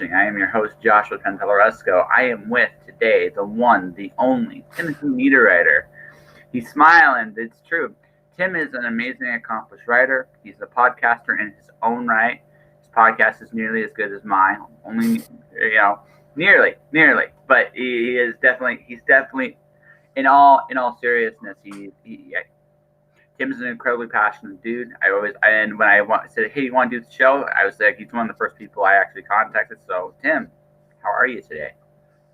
I am your host, Joshua Pantelaresco. I am with today the one, the only, Timothy Niederriter. He's smiling. It's true. Tim is an amazing, accomplished writer. He's a podcaster in his own right. His podcast is nearly as good as mine. Only, nearly. But he's definitely, in all seriousness, Tim is an incredibly passionate dude. And when said, hey, you want to do the show? I was like, he's one of the first people I actually contacted. So, Tim, how are you today?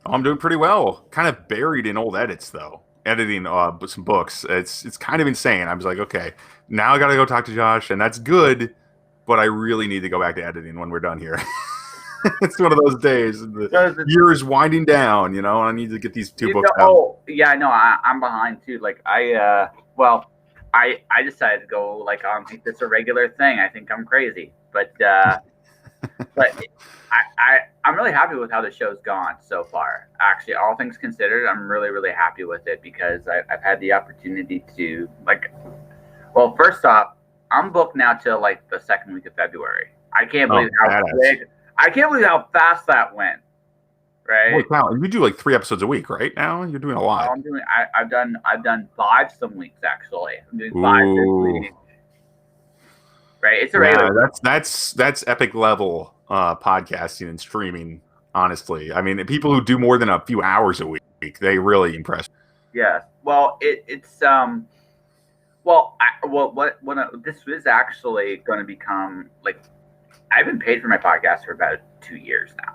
I'm doing pretty well. Kind of buried in old edits, though. Editing some books. It's kind of insane. I was like, okay, now I got to go talk to Josh, and that's good, but I really need to go back to editing when we're done here. It's one of those days. The year is winding down, and I need to get these two books out. Oh, yeah, no, I'm behind, too. Like, I decided to go, make this a regular thing. I think I'm crazy. But I'm really happy with how the show's gone so far. Actually, all things considered, I'm really, really happy with it because I've had the opportunity to, first off, I'm booked now till, the second week of February. I can't believe how fast that went. Right. Holy cow. You do 3 episodes a week, right? Now you're doing a lot. I've done 5 some weeks actually. I'm doing 5 this week. Right. It's a regular. That's epic level podcasting and streaming. Honestly, I mean, people who do more than a few hours a week, they really impress me. Yeah. Well, this is actually going to become I've been paid for my podcast for about 2 years now.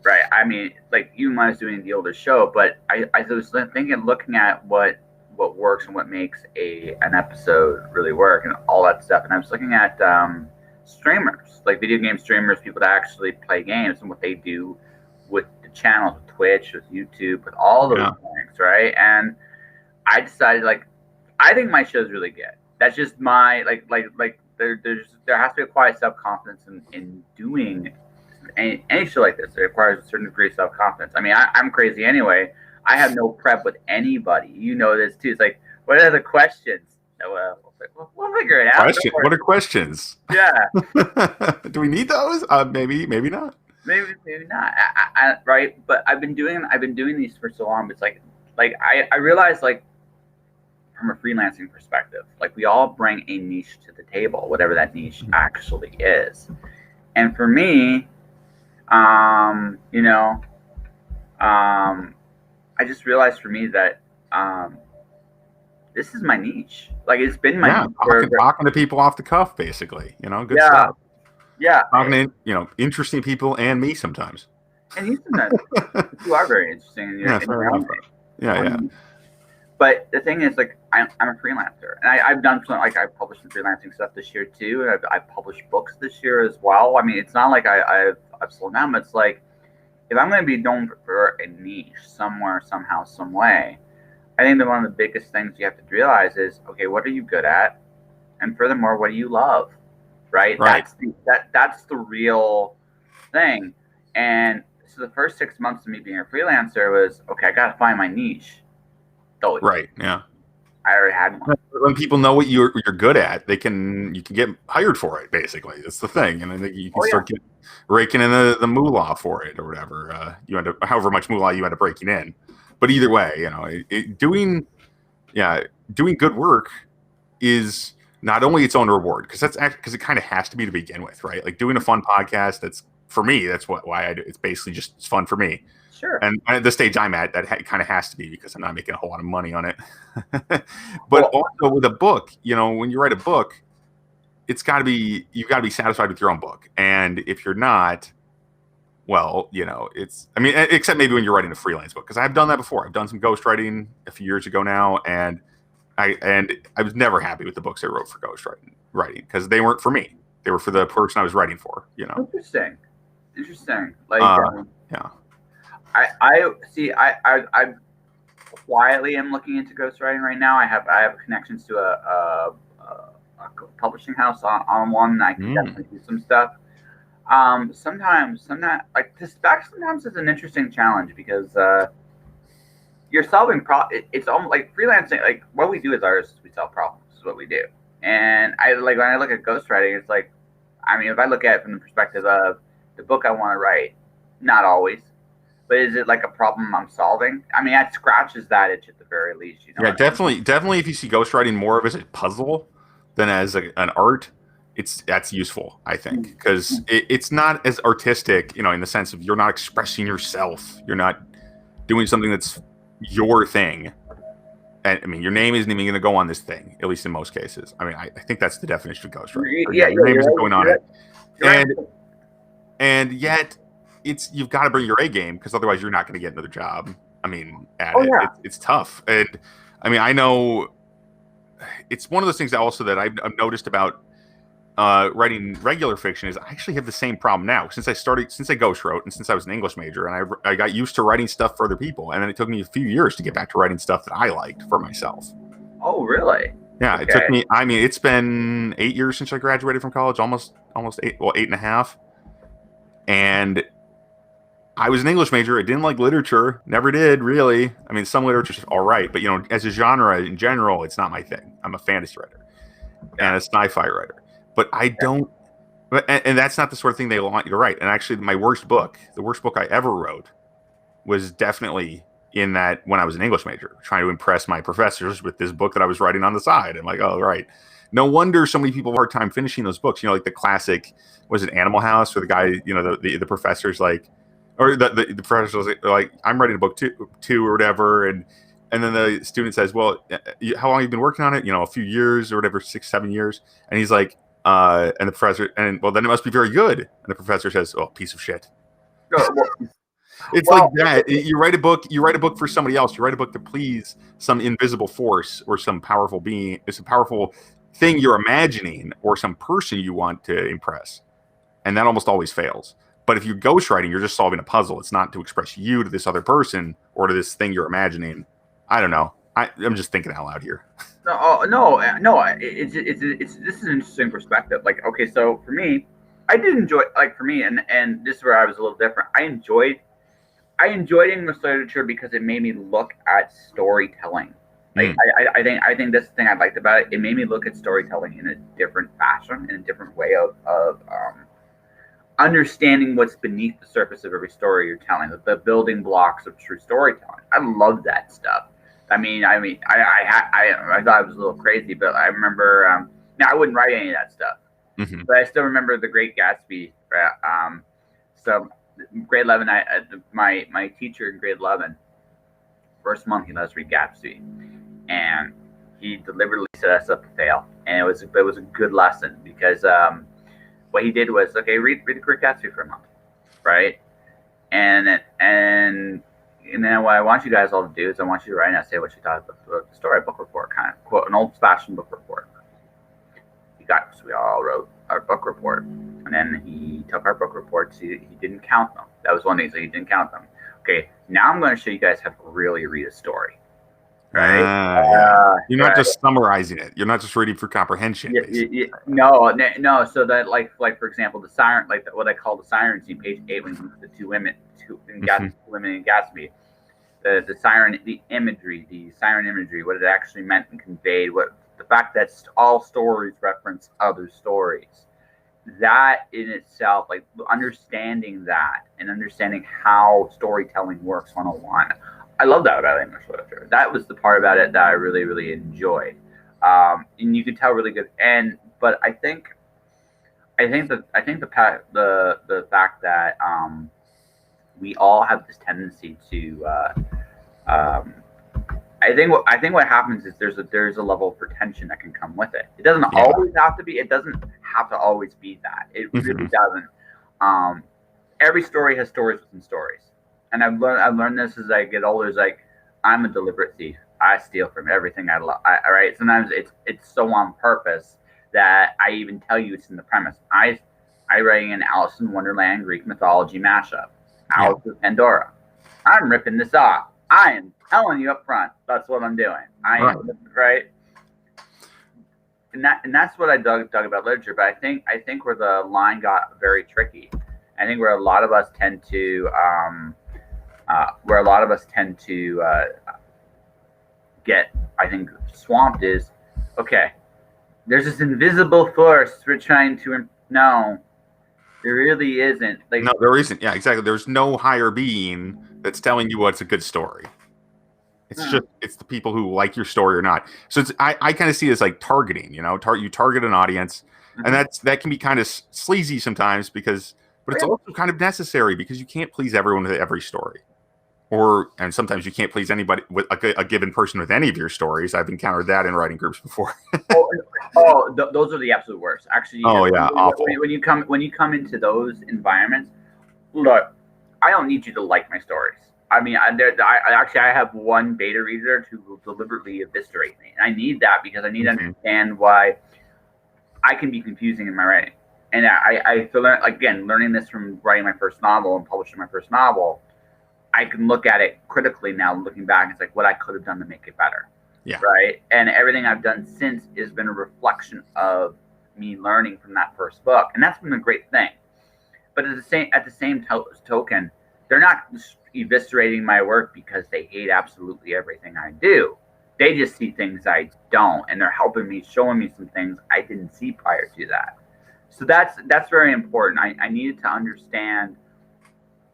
Right. I mean, you and I was doing the older show, but I was looking at what works and what makes an episode really work and all that stuff. And I was looking at streamers, video game streamers, people that actually play games and what they do with the channels, with Twitch, with YouTube, with all those things. Right. And I decided, I think my show's really good. That's just my, there has to be a quiet self-confidence in doing any show like this. It requires a certain degree of self-confidence. I mean, I'm crazy anyway. I have no prep with anybody. You know this too. It's what are the questions? We'll figure it out. What are questions? Yeah. Do we need those? Maybe not. Maybe not. Right. But I've been doing these for so long. It's I realize from a freelancing perspective, we all bring a niche to the table, whatever that niche actually is. And for me, I just realized for me that this is my niche. It's been my niche. Talking to people off the cuff, basically. Good stuff. Yeah. Talking to interesting people and me sometimes. And you sometimes. You are very interesting in your own way. Yeah. But the thing is, I'm a freelancer, and I've done I've published some freelancing stuff this year too, and I've published books this year as well. I mean, it's not I've slowed down, but it's if I'm going to be known for a niche somewhere, somehow, some way, I think that one of the biggest things you have to realize is, okay, what are you good at, and furthermore, what do you love, right? That's the real thing. And so the first 6 months of me being a freelancer was, okay, I got to find my niche. Right. Yeah. I already had one. When people know what you're good at, you can get hired for it. Basically, that's the thing, and then you can start raking in the moolah for it or whatever. You end up however much moolah you end up breaking in. But either way, doing good work is not only its own reward because it kind of has to be to begin with, right? Doing a fun podcast. That's for me. That's why I do. It's basically just it's fun for me. Sure. And at the stage I'm at, that kind of has to be because I'm not making a whole lot of money on it. But also with a book, when you write a book, you've got to be satisfied with your own book. And if you're not, well, except maybe when you're writing a freelance book, because I've done that before. I've done some ghostwriting a few years ago now, and I was never happy with the books I wrote for ghostwriting because they weren't for me. They were for the person I was writing for. Interesting. Yeah. I see. I quietly am looking into ghostwriting right now. I have connections to a publishing house on one. I can definitely do some stuff. Sometimes it's an interesting challenge because you're solving it's almost like freelancing. What we do as artists, we solve problems. Is what we do. And when I look at ghostwriting, it's if I look at it from the perspective of the book I want to write? Not always. But is it like a problem I'm solving? I mean, that scratches that itch at the very least. You know Yeah, what I mean? definitely. If you see ghostwriting more of as a puzzle than as an art, that's useful, I think, because it's not as artistic, in the sense of you're not expressing yourself, you're not doing something that's your thing. And I mean, your name isn't even going to go on this thing, at least in most cases. I mean, I think that's the definition of ghostwriting. Yeah, Your name you're isn't right. going on You're right. it, You're right. and yet you've got to bring your A game, because otherwise you're not going to get another job. I mean, Oh yeah. it's tough, and I mean, I know it's one of those things that I've noticed about writing regular fiction is I actually have the same problem now since I ghost wrote, and since I was an English major, and I got used to writing stuff for other people, and then it took me a few years to get back to writing stuff that I liked for myself. Oh really? Yeah, Okay. it took me. I mean, it's been 8 years since I graduated from college, almost 8, well, 8.5, and I was an English major. I didn't like literature. Never did, really. I mean, some literature's all right, but as a genre in general, it's not my thing. I'm a fantasy writer and a sci-fi writer, but I don't. And that's not the sort of thing they want you to write. And actually, the worst book I ever wrote, was definitely in that when I was an English major, trying to impress my professors with this book that I was writing on the side. I'm like, oh, right. No wonder so many people have a hard time finishing those books. Like the classic, was it Animal House, where the guy, the professor's like, or the professor was like, I'm writing a book two or whatever, and then the student says, well, how long have you been working on it? A few years or whatever, 6-7 years, and he's like, and the professor, and well, then it must be very good. And the professor says, oh, piece of shit. It's like that. You write a book for somebody else. You write a book to please some invisible force or some powerful being. It's a powerful thing you're imagining, or some person you want to impress. And that almost always fails. But if you're ghostwriting, you're just solving a puzzle. It's not to express you to this other person or to this thing you're imagining. I don't know. I'm just thinking out loud here. No. This is an interesting perspective. Like, okay, so for me, I did enjoy, like, for me, and this is where I was a little different. I enjoyed English literature because it made me look at storytelling. Like, I think this thing I liked about it. It made me look at storytelling in a different fashion, in a different way of understanding what's beneath the surface of every story you're telling, the building blocks of true storytelling. I love that stuff. I thought I was a little crazy, but I remember. Now I wouldn't write any of that stuff, but I still remember The Great Gatsby. So grade 11, my teacher in grade 11, first month he let us read Gatsby, and he deliberately set us up to fail, and it was a good lesson, because what he did was, okay, read The Great Gatsby for a month, right? And then what I want you guys all to do is I want you to write an essay what you thought about the story, a book report, kind of quote, an old-fashioned book report. So we all wrote our book report, and then he took our book reports. He didn't count them. That was one thing, so he didn't count them. Okay, now I'm going to show you guys how to really read a story. Right? You're not just summarizing it. You're not just reading for comprehension. No. So that, like for example, the siren, like what I call the siren scene, page 8, when the two women in Gatsby, the siren, the siren imagery, what it actually meant and conveyed, what the fact that all stories reference other stories. That in itself, like understanding that and understanding how storytelling works 101. I love that about English literature. That was the part about it that I really, really enjoyed, and you could tell really good. But I think the fact that we all have this tendency to. I think what happens is there's a level of pretension that can come with it. It doesn't always have to be. It doesn't have to always be that. It really doesn't. Every story has stories within stories. And I've learned this as I get older. Is like, I'm a deliberate thief. I steal from everything I love. Right? Sometimes it's so on purpose that I even tell you it's in the premise. I write an Alice in Wonderland Greek mythology mashup. Alice with Pandora. I'm ripping this off. I am telling you up front. That's what I'm doing. Right. And that's what I dug about literature. But I think where the line got very tricky. I think where a lot of us tend to get, I think, swamped is, okay, there's this invisible force we're trying to, no, There really isn't. Like, No, there isn't. Yeah, exactly. There's no higher being that's telling you what's a good story. It's the people who like your story or not. So I kind of see it as like targeting, you know, you target an audience, and that can be kind of sleazy sometimes but it's also kind of necessary because you can't please everyone with every story. And sometimes you can't please anybody with a given person with any of your stories. I've encountered that in writing groups before. Those are the absolute worst. Actually, Oh yeah, awful. When you come into those environments, look, I don't need you to like my stories. I mean, I have one beta reader who will deliberately eviscerate me, and I need that because I need to understand why I can be confusing in my writing. And I feel learning this from writing my first novel and publishing my first novel, I can look at it critically now, looking back. It's like what I could have done to make it better. Yeah. Right. And everything I've done since has been a reflection of me learning from that first book, and that's been a great thing. But at the same token, they're not eviscerating my work because they hate absolutely everything I do. They just see things I don't, and they're helping me, showing me some things I didn't see prior to that. So that's very important. I needed to understand.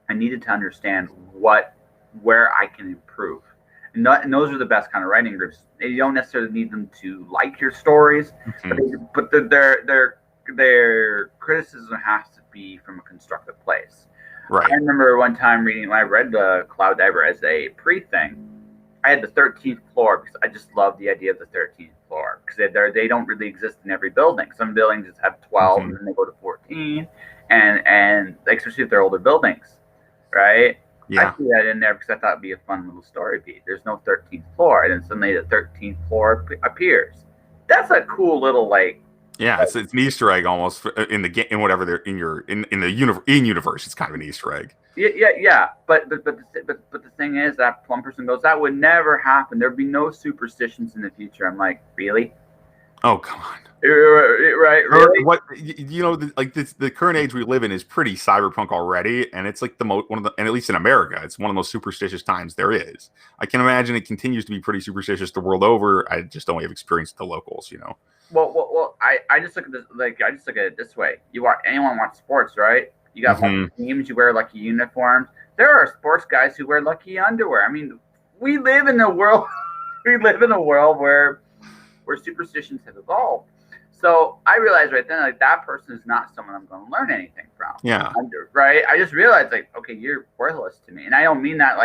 I needed to understand where I can improve. And those are the best kind of writing groups. You don't necessarily need them to like your stories, but their criticism has to be from a constructive place. Right. I remember one time I read the Cloud Diver as a pre-thing. I had the 13th floor because I just love the idea of the 13th floor because they don't really exist in every building. Some buildings just have 12 and then they go to 14, and especially if they're older buildings, right? Yeah. I threw that in there because I thought it'd be a fun little story beat. There's no 13th floor, and then suddenly the 13th floor appears. That's a cool little it's an Easter egg almost in the game, in whatever they're in the universe. It's kind of an Easter egg. Yeah. But the thing is that one person goes, that would never happen. There'd be no superstitions in the future. I'm like, really? Oh, come on. Right? Really? What the current age we live in is pretty cyberpunk already, and it's like and at least in America, it's one of the most superstitious times there is. I can imagine it continues to be pretty superstitious the world over. I just don't have experience with the locals, you know. Well, I just look at this I just look at it this way. Anyone wants sports, right? You got teams, you wear lucky uniforms. There are sports guys who wear lucky underwear. I mean, we live in a world where superstitions have evolved. So I realized right then, that person is not someone I'm going to learn anything from. Yeah. Right. I just realized, okay, you're worthless to me, and I don't mean that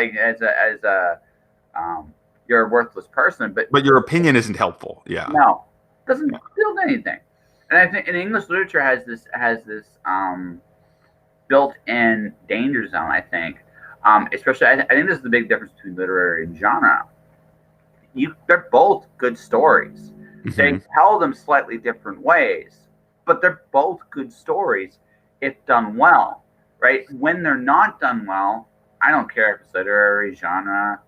you're a worthless person, but your opinion isn't helpful. Yeah. No, doesn't build anything. And I think in English literature has this built-in danger zone. I think, especially, I think this is the big difference between literary and genre. They're both good stories. They tell them slightly different ways, but they're both good stories if done well, right? When they're not done well, I don't care if it's literary, genre.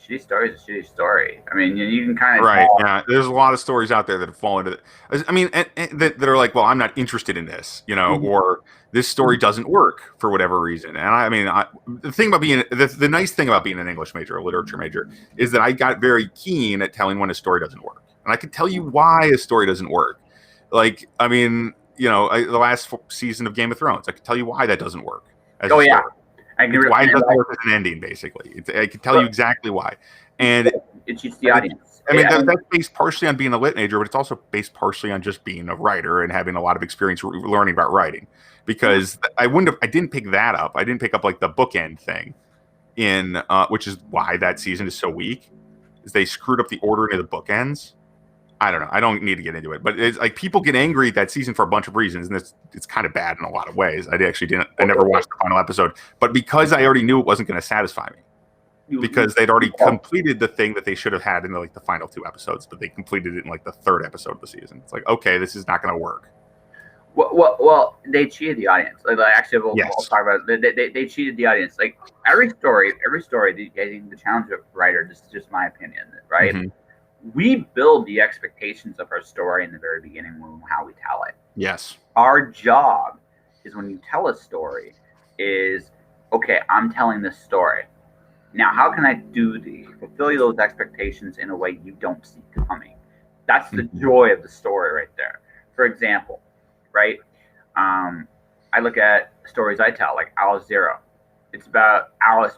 Shitty story is a shitty story. I mean, you can kind of Yeah, there's a lot of stories out there that have fallen into it. I mean, and that are like, well, I'm not interested in this, you know, or this story doesn't work for whatever reason. And I mean, the thing about being the nice thing about being an English major, a literature major, is that I got very keen at telling when a story doesn't work, and I could tell you why a story doesn't work. Like, I mean, you know, the last season of Game of Thrones, I could tell you why that doesn't work. Yeah. Why it doesn't work as an ending, basically. I can tell you exactly why. And it cheats the audience. I mean, that's based partially on being a lit major, but it's also based partially on just being a writer and having a lot of experience learning about writing. Because I didn't pick that up. I didn't pick up like the bookend thing which is why that season is so weak. Is they screwed up the ordering of the bookends. I don't know. I don't need to get into it, but it's like people get angry at that season for a bunch of reasons, and it's kind of bad in a lot of ways. I never watched the final episode, but because I already knew it wasn't going to satisfy me, because they'd already completed the thing that they should have had in the final 2 episodes, but they completed it in the 3rd episode of the season. It's like, okay, this is not going to work. Well, they cheated the audience. We'll talk about it. They cheated the audience. Like every story, getting the challenge of writer. This is just my opinion, right? We build the expectations of our story in the very beginning how we tell it. Yes. Our job is when you tell a story is, okay, I'm telling this story. Now, how can I fulfill those expectations in a way you don't see coming? That's the joy of the story right there. For example, right? I look at stories I tell, like Alice Zero. It's about Alice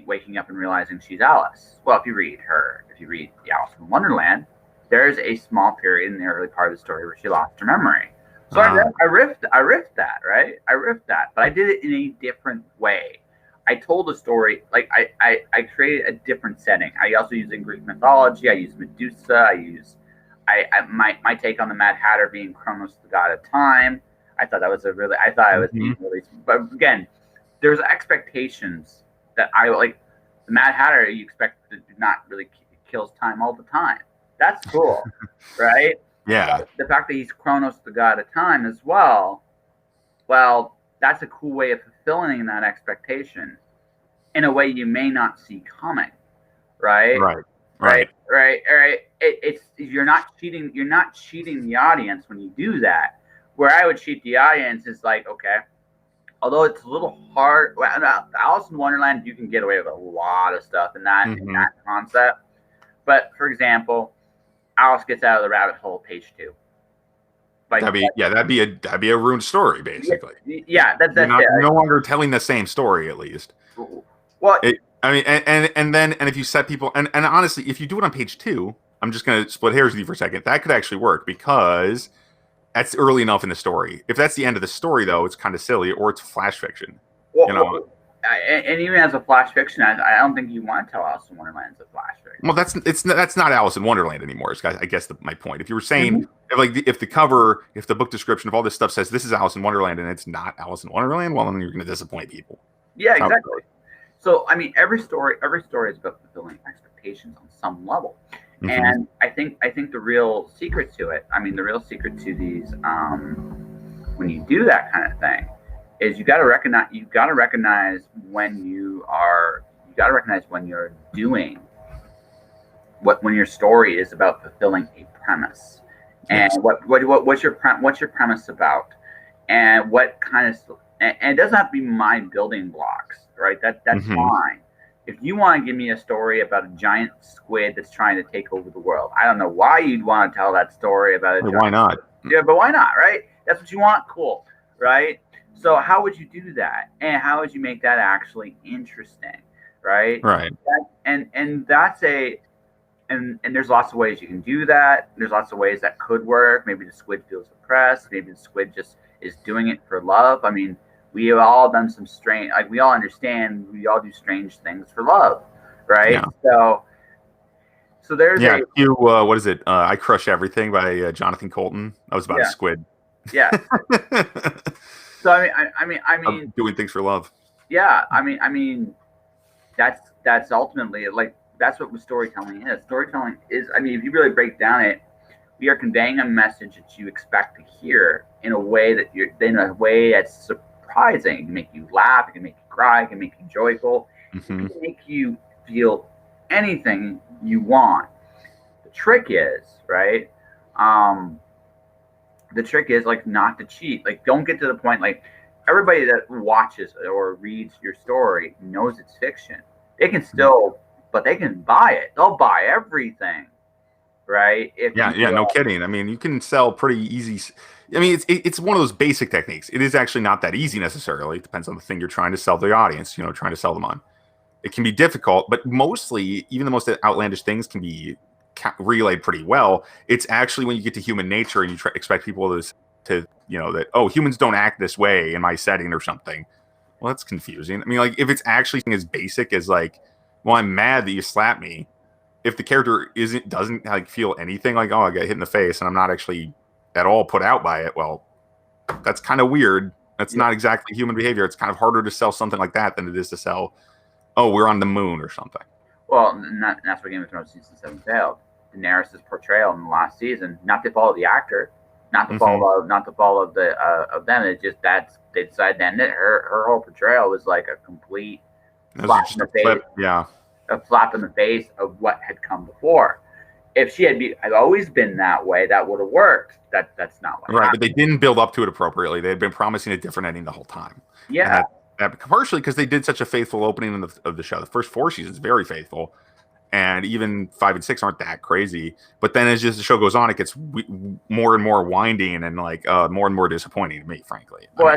waking up and realizing she's Alice. Well, if you read the Alice in Wonderland, there's a small period in the early part of the story where she lost her memory. So I riffed that, right? I riffed that, but I did it in a different way. I told a story, like I created a different setting. I also use in Greek mythology. I use Medusa. My take on the Mad Hatter being Kronos, the god of time. I thought I was being really, but again, there's expectations that I like. The Mad Hatter, you expect to not really kills time all the time. That's cool, right? Yeah. But the fact that he's Kronos, the god of time, as well. Well, that's a cool way of fulfilling that expectation in a way you may not see coming, right? Right. You're not cheating the audience when you do that. Where I would cheat the audience is like, okay, although it's a little hard. Well, Alice in Wonderland, you can get away with a lot of stuff in that concept. But for example, Alice gets out of the rabbit hole, page 2. Like, that'd be a ruined story, basically. Yeah, that's it. You're no longer telling the same story, at least. Well, and if you set people, and honestly, if you do it on page 2, I'm just going to split hairs with you for a second. That could actually work because that's early enough in the story. If that's the end of the story, though, it's kind of silly, or it's flash fiction. And even as a flash fiction, I don't think you want to tell Alice in Wonderland as a flash fiction. Well, that's not Alice in Wonderland anymore. I guess my point. If you were saying if the cover, if the book description of all this stuff says this is Alice in Wonderland and it's not Alice in Wonderland, well, then you're going to disappoint people. Yeah, exactly. So I mean, every story is about fulfilling expectations on some level. And I think the real secret to it, the real secret to these, when you do that kind of thing, is you got to recognize when you're doing when your story is about fulfilling a premise, and what's your premise about, and what kind of, and it doesn't have to be mind building blocks, right? That's fine. If you want to give me a story about a giant squid that's trying to take over the world, I don't know why you'd want to tell that story about it. Why not? Yeah, but why not, right? That's what you want. Cool, right? So how would you do that? And how would you make that actually interesting, right? Right. And there's lots of ways you can do that. There's lots of ways that could work. Maybe the squid feels oppressed. Maybe the squid just is doing it for love. We have all done some strange, like we all understand, we all do strange things for love, right? Yeah. So there's what is it? I Crush Everything by Jonathan Colton. That was about a squid. Yeah. So I mean, doing things for love. Yeah, that's ultimately like that's what storytelling is. Storytelling is, if you really break down it, we are conveying a message that you expect to hear in a way that's surprising. It can make you laugh, it can make you cry, it can make you joyful, it can make you feel anything you want. The trick is, right? The trick is like not to cheat. Like don't get to the point like everybody that watches or reads your story knows it's fiction. They can still, but they can buy it. They'll buy everything, right? No kidding. You can sell pretty easy. It's one of those basic techniques. It is actually not that easy necessarily. It depends on the thing you're trying to sell the audience. Trying to sell them on. It can be difficult, but mostly even the most outlandish things can be relayed pretty well. It's actually when you get to human nature and you expect people to that humans don't act this way in my setting or something. Well, that's confusing. If it's actually as basic as like, well, I'm mad that you slapped me. If the character doesn't like feel anything like, oh, I got hit in the face and I'm not actually at all put out by it, well, that's kind of weird. That's not exactly human behavior. It's kind of harder to sell something like that than it is to sell, oh, we're on the moon or something. Well, that's where Game of Thrones season 7 failed. Daenerys' portrayal in the last season, not to follow the actor, not to follow the of them. It's just that they decided to end it. Her whole portrayal was like a complete slap in the face. A slap in the face of what had come before. If she had always been that way, that would have worked. That's not what happened. But they didn't build up to it appropriately. They had been promising a different ending the whole time. Yeah. That partially because they did such a faithful opening of the show. The first 4 seasons very faithful, and even 5 and 6 aren't that crazy. But then as just the show goes on, it gets more and more winding and like more and more disappointing to me, frankly. Well,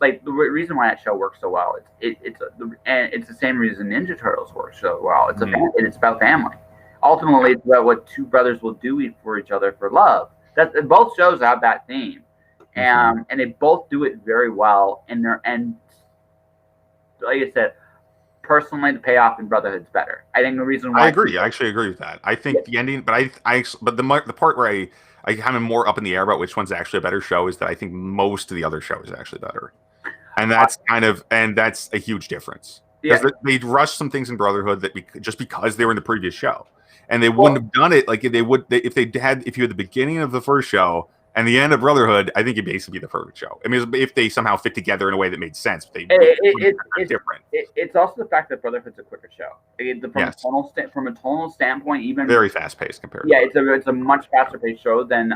like the reason why that show works so well. And it's the same reason Ninja Turtles works so well. It's about family. Ultimately, it's about what two brothers will do for each other for love. That both shows have that theme, and they both do it very well. And like I said, personally, the payoff in Brotherhood's better. I think the reason why I agree. I actually agree with that. I think the ending, but the part where I kind of more up in the air about which one's actually a better show is that I think most of the other show is actually better, and that's that's a huge difference because they rushed some things in Brotherhood just because they were in the previous show, and they wouldn't have done it like if you had the beginning of the first show and the end of Brotherhood. I think it'd basically be the perfect show. I mean, if they somehow fit together in a way that made sense, but it's different. It's also the fact that Brotherhood's a quicker show. From a tonal standpoint, even very fast paced compared. Yeah, it's a much faster paced show than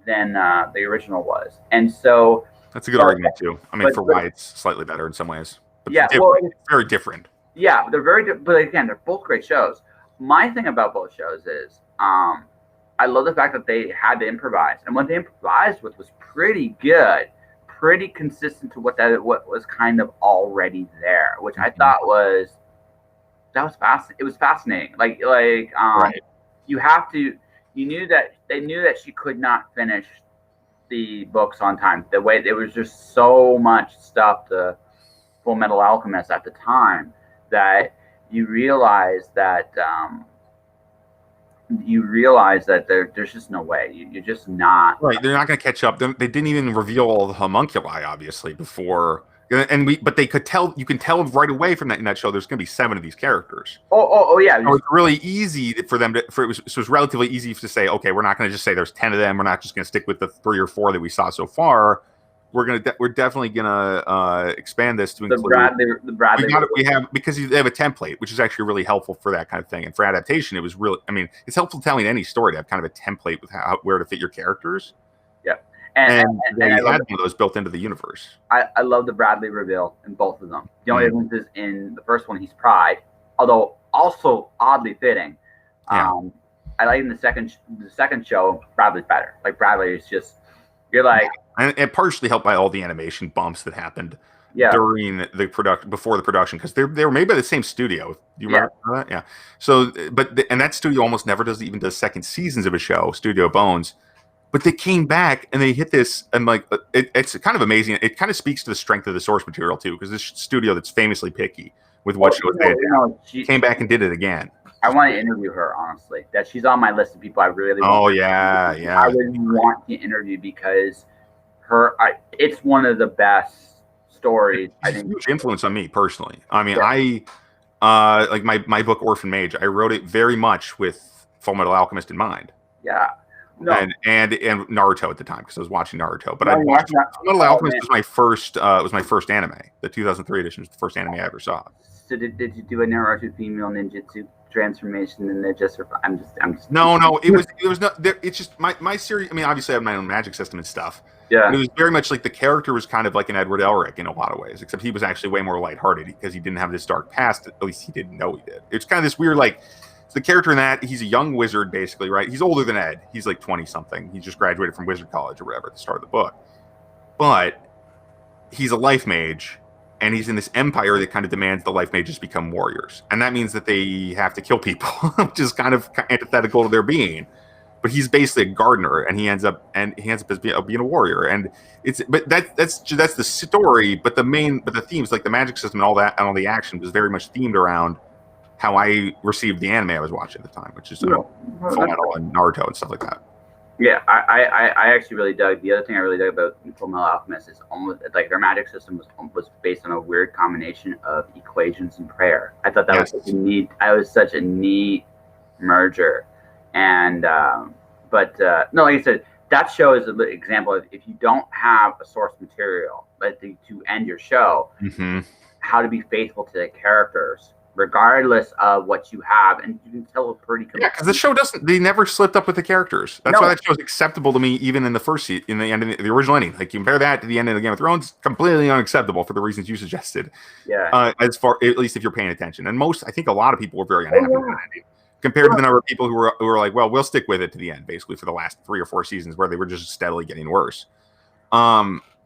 the original was, and so that's a good argument too. I mean, for why it's slightly better in some ways. But it's very different. Yeah, they're very but again, they're both great shows. My thing about both shows is I love the fact that they had to improvise, and what they improvised with was pretty good, pretty consistent to what was kind of already there, which I thought was fascinating. It was fascinating. You knew that they knew that she could not finish the books on time. The way there was just so much stuff to Fullmetal Alchemist at the time that you realize that there's just no way. You're just not right. They're not going to catch up. They didn't even reveal all the homunculi, obviously, before. But they could tell. You can tell right away from that show. There's going to be 7 of these characters. Oh yeah. So it's really easy for them to. It was relatively easy to say, okay, we're not going to just say there's 10 of them. We're not just going to stick with the 3 or 4 that we saw so far. We're definitely gonna expand this to include the Bradley. We have because they have a template, which is actually really helpful for that kind of thing. And for adaptation, it was really. I mean, it's helpful telling any story to have kind of a template with where to fit your characters. Yeah, and they had one of those built into the universe. I love the Bradley reveal in both of them. The only difference is in the first one, he's Pride, although also oddly fitting. I like in the second show, Bradley's better. Like Bradley is just. You're like, and partially helped by all the animation bumps that happened during the before the production, because they were made by the same studio. Do you remember that? Yeah. So, and that studio almost never does second seasons of a show, Studio Bones. But they came back and they hit this, and like it's kind of amazing. It kind of speaks to the strength of the source material too, because this studio that's famously picky with what shows they had came back and did it again. I want to interview her, honestly. That she's on my list of people I really want. I really want to interview because it's one of the best stories. I think huge influence on me personally. I mean, I like my book Orphan Mage. I wrote it very much with Fullmetal Alchemist in mind. Yeah. No. And Naruto at the time because I was watching Naruto. But Fullmetal Alchemist was my first. It was my first anime. The 2003 edition was the first anime I ever saw. So did you do a Naruto female ninjutsu transformation and they're just I'm just no it was not there. It's just my series. I mean, obviously I have my own magic system and stuff. Yeah, it was very much like the character was kind of like an Edward Elric in a lot of ways, except he was actually way more lighthearted because he didn't have this dark past. At least he didn't know he did. It's kind of this weird like the character in that he's a young wizard basically, right? He's older than Ed. He's like 20 something. He just graduated from Wizard College or whatever at the start of the book, but he's a life mage. And he's in this empire that kind of demands the life mages become warriors. And that means that they have to kill people, which is kind of antithetical to their being. But he's basically a gardener, and he ends up as being a warrior. And that's the story. But the themes, like the magic system and all that, and all the action was very much themed around how I received the anime I was watching at the time, which is Fullmetal and Naruto and stuff like that. Yeah, I actually really dug. The other thing I really dug about Fullmetal Alchemist is almost like their magic system was based on a weird combination of equations and prayer. I thought that was such a neat. Such a neat merger, and like I said, that show is an example of if you don't have a source material to end your show, how to be faithful to the characters. Regardless of what you have, and you can tell a pretty. Yeah, because the show they never slipped up with the characters. That's why that show is acceptable to me, even in the first in the end of the original ending. Like you compare that to the end of the Game of Thrones, completely unacceptable for the reasons you suggested. Yeah. As far at least if you're paying attention, and I think a lot of people were very unhappy with that ending, compared to the number of people who were like, well, we'll stick with it to the end, basically for the last 3 or 4 seasons where they were just steadily getting worse.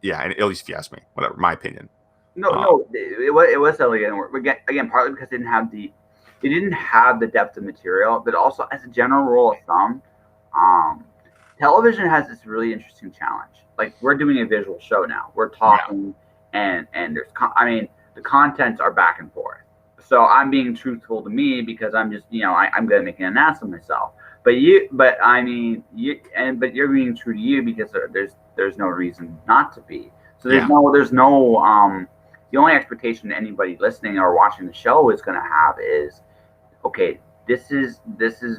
Yeah, and at least if you ask me, whatever, my opinion. No, it was selling again partly because it didn't have the depth of material, but also as a general rule of thumb, um, television has this really interesting challenge. Like we're doing a visual show now, we're talking, and I mean the contents are back and forth. So I'm being truthful to me because I'm just I'm gonna make an ass of myself. But I mean but you're being true to you because there's no reason not to be. So there's no the only expectation anybody listening or watching the show is going to have is, okay, this is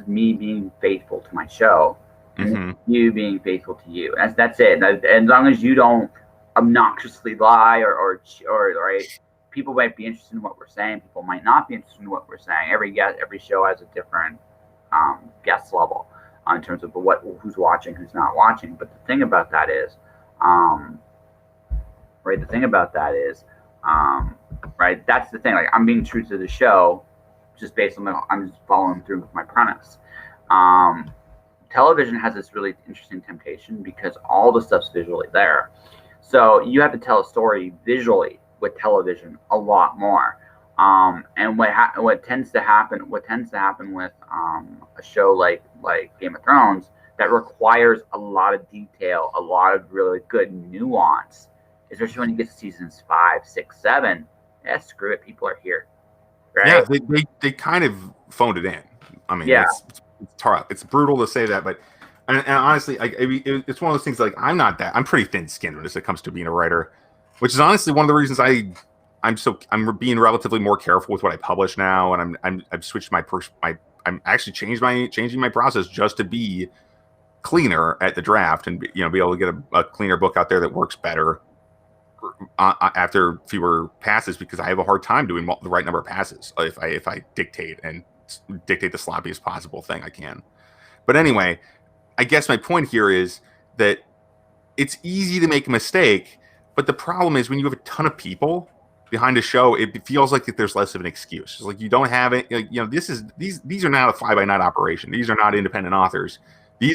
me being faithful to my show, and you being faithful to you. That's it. And as long as you don't obnoxiously lie or right, people might be interested in what we're saying. People might not be interested in what we're saying. Every show has a different guest level in terms of who's watching, who's not watching. But the thing about that is, right? The thing about that is, right? That's the thing. Like I'm being true to the show, just based on I'm just following through with my premise. Television has this really interesting temptation because all the stuff's visually there, so you have to tell a story visually with television a lot more. And what tends to happen with a show like Game of Thrones that requires a lot of detail, a lot of really good nuance, especially when you get to seasons 5, 6, 7. Yeah, screw it. People are here, right? Yeah, they kind of phoned it in. I mean, Yeah. it's brutal to say that, but and honestly, it's one of those things. Like I'm pretty thin-skinned when it comes to being a writer, which is honestly one of the reasons I'm being relatively more careful with what I publish now, and I've switched I'm actually changing my process just to be cleaner at the draft and be able to get a cleaner book out there that works better after fewer passes, because I have a hard time doing the right number of passes if I dictate the sloppiest possible thing I can. But anyway, I guess my point here is that it's easy to make a mistake, but the problem is when you have a ton of people behind a show, it feels like there's less of an excuse. It's like you don't have it. These are not a fly-by-night operation. These are not independent authors. They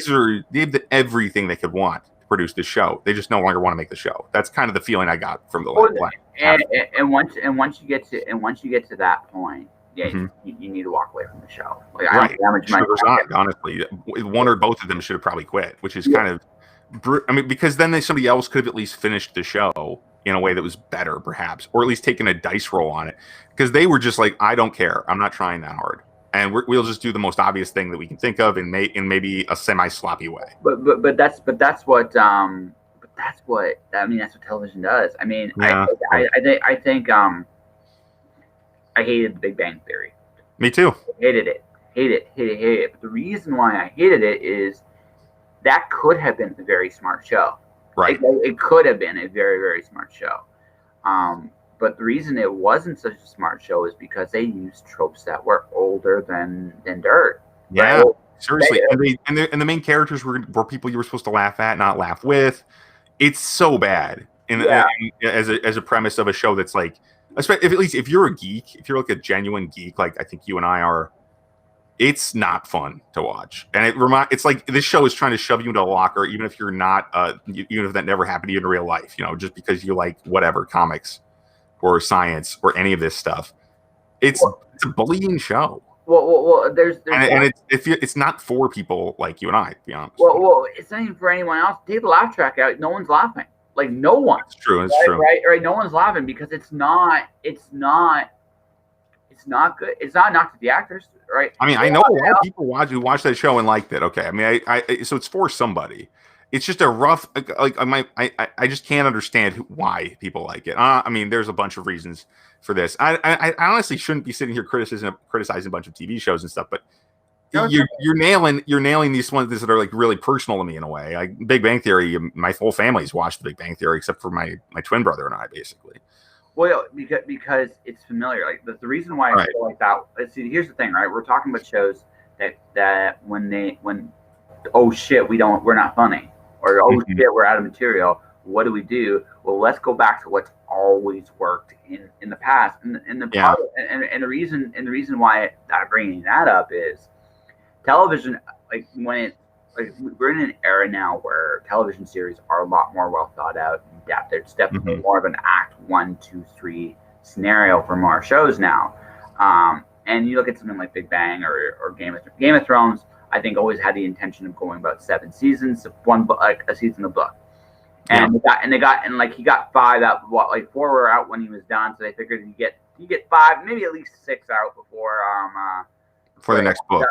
have everything they could want to produce this show. They just no longer want to make the show. That's kind of the feeling I got from the last. And once you get to that point, yeah, you need to walk away from the show. Like, right. Honestly, one or both of them should have probably quit, which is kind of, I mean, because then somebody else could have at least finished the show in a way that was better, perhaps, or at least taken a dice roll on it, because they were just like, I don't care, I'm not trying that hard, and we'll just do the most obvious thing that we can think of in maybe a semi-sloppy way. But that's what television does. I mean, yeah. I think I hated The Big Bang Theory. Me too. Hated it. But the reason why I hated it is that could have been a very smart show. Right. It could have been a very, very smart show. But the reason it wasn't such a smart show is because they used tropes that were older than dirt. Yeah, right? Seriously. And the main characters were people you were supposed to laugh at, not laugh with. It's so bad. As a premise of a show that's like, if you're a geek, if you're like a genuine geek, like I think you and I are, it's not fun to watch. And it's like this show is trying to shove you into a locker, even if you're not, even if that never happened to you in real life, just because you like whatever, comics or science or any of this stuff. It's a bullying show. Well, there's and it's not for people like you and I, to be honest. Well, it's not even for anyone else. Take the laugh track out. No one's laughing. Like no one. It's true. It's true. Right. No one's laughing because it's not good. It's not knocked at the actors, right? I mean, I know a lot of people who watch that show and liked it. Okay, I mean, so it's for somebody. It's just a rough. I just can't understand why people like it. I mean, there's a bunch of reasons for this. I honestly shouldn't be sitting here criticizing a bunch of TV shows and stuff, but you're nailing these ones that are like really personal to me in a way. Like Big Bang Theory, my whole family's watched The Big Bang Theory except for my twin brother and I, basically. Well, because it's familiar. Like the reason why I feel like that. See, here's the thing, right? We're talking about shows that when oh shit, we're not funny, or oh shit, we're out of material. What do we do? Well, let's go back to what's always worked in the past. And the reason why I'm bringing that up is television. We're in an era now where television series are a lot more well thought out, depth. It's definitely more of an act 1, 2, 3 scenario for more shows now. And you look at something like Big Bang or Game of Thrones. I think always had the intention of going about 7 seasons, one book, like a season of book. And he got 5 out. What, like 4 were out when he was done, so they figured you get 5, maybe at least 6 out before for the next book.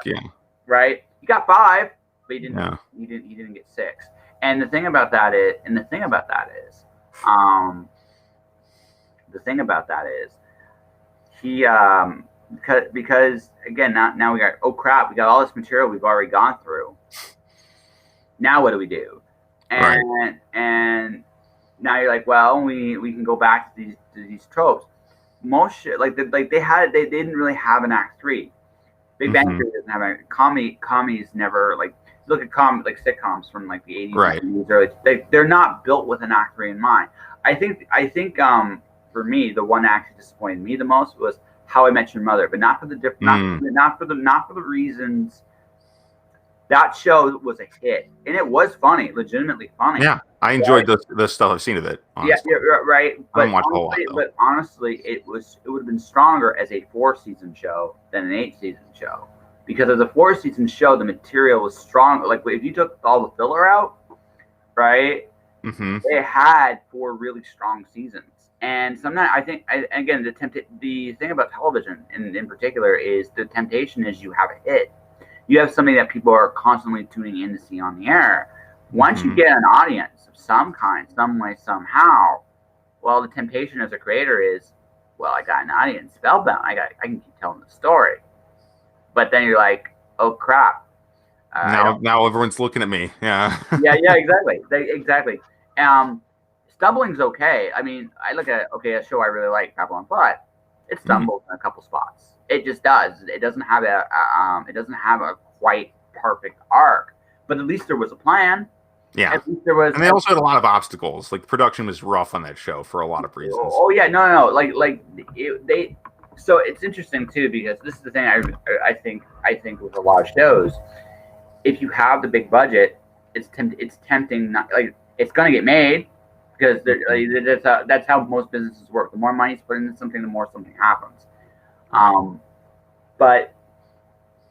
Right. You got 5, but he didn't get 6. And the thing about that is, he because again now we got, oh crap, we got all this material we've already gone through. Now what do we do? And now you're like, well, we can go back to these tropes. Most shit they didn't really have an act 3. Big Bang Theory doesn't have a comedies never, like, look at sitcoms from like the 80s, right? 90s, early, they're not built with an act 3 in mind. I think for me, the one act that disappointed me the most was How I Met Your Mother, but not for the not for the reasons. That show was a hit, and it was funny, legitimately funny. Yeah, I enjoyed the stuff I've seen of it. Honestly. Yeah, right. I watched a lot, but honestly, it would have been stronger as a 4-season show than an 8-season show, because as a 4-season show, the material was strong. Like if you took all the filler out, right? They had 4 really strong seasons. And sometimes I think, again, the thing about television in particular is the temptation is you have a hit. You have something that people are constantly tuning in to see on the air. Once you get an audience of some kind, some way, somehow, well, the temptation as a creator is, well, I got an audience spellbound. I can keep telling the story. But then you're like, oh crap. Now everyone's looking at me. Yeah. yeah, exactly. Stumbling's okay. I mean, I look at a show I really like, Babylon 5. It stumbles in a couple spots. It just does. It doesn't have a quite perfect arc, but at least there was a plan. Yeah, at least there was. And they also had a lot of obstacles. Like production was rough on that show for a lot of reasons. Oh yeah, no. So it's interesting too, because this is the thing I think with a lot of shows, if you have the big budget, it's tempting. Not like it's going to get made, because that's how most businesses work. The more money is put into something, the more something happens. But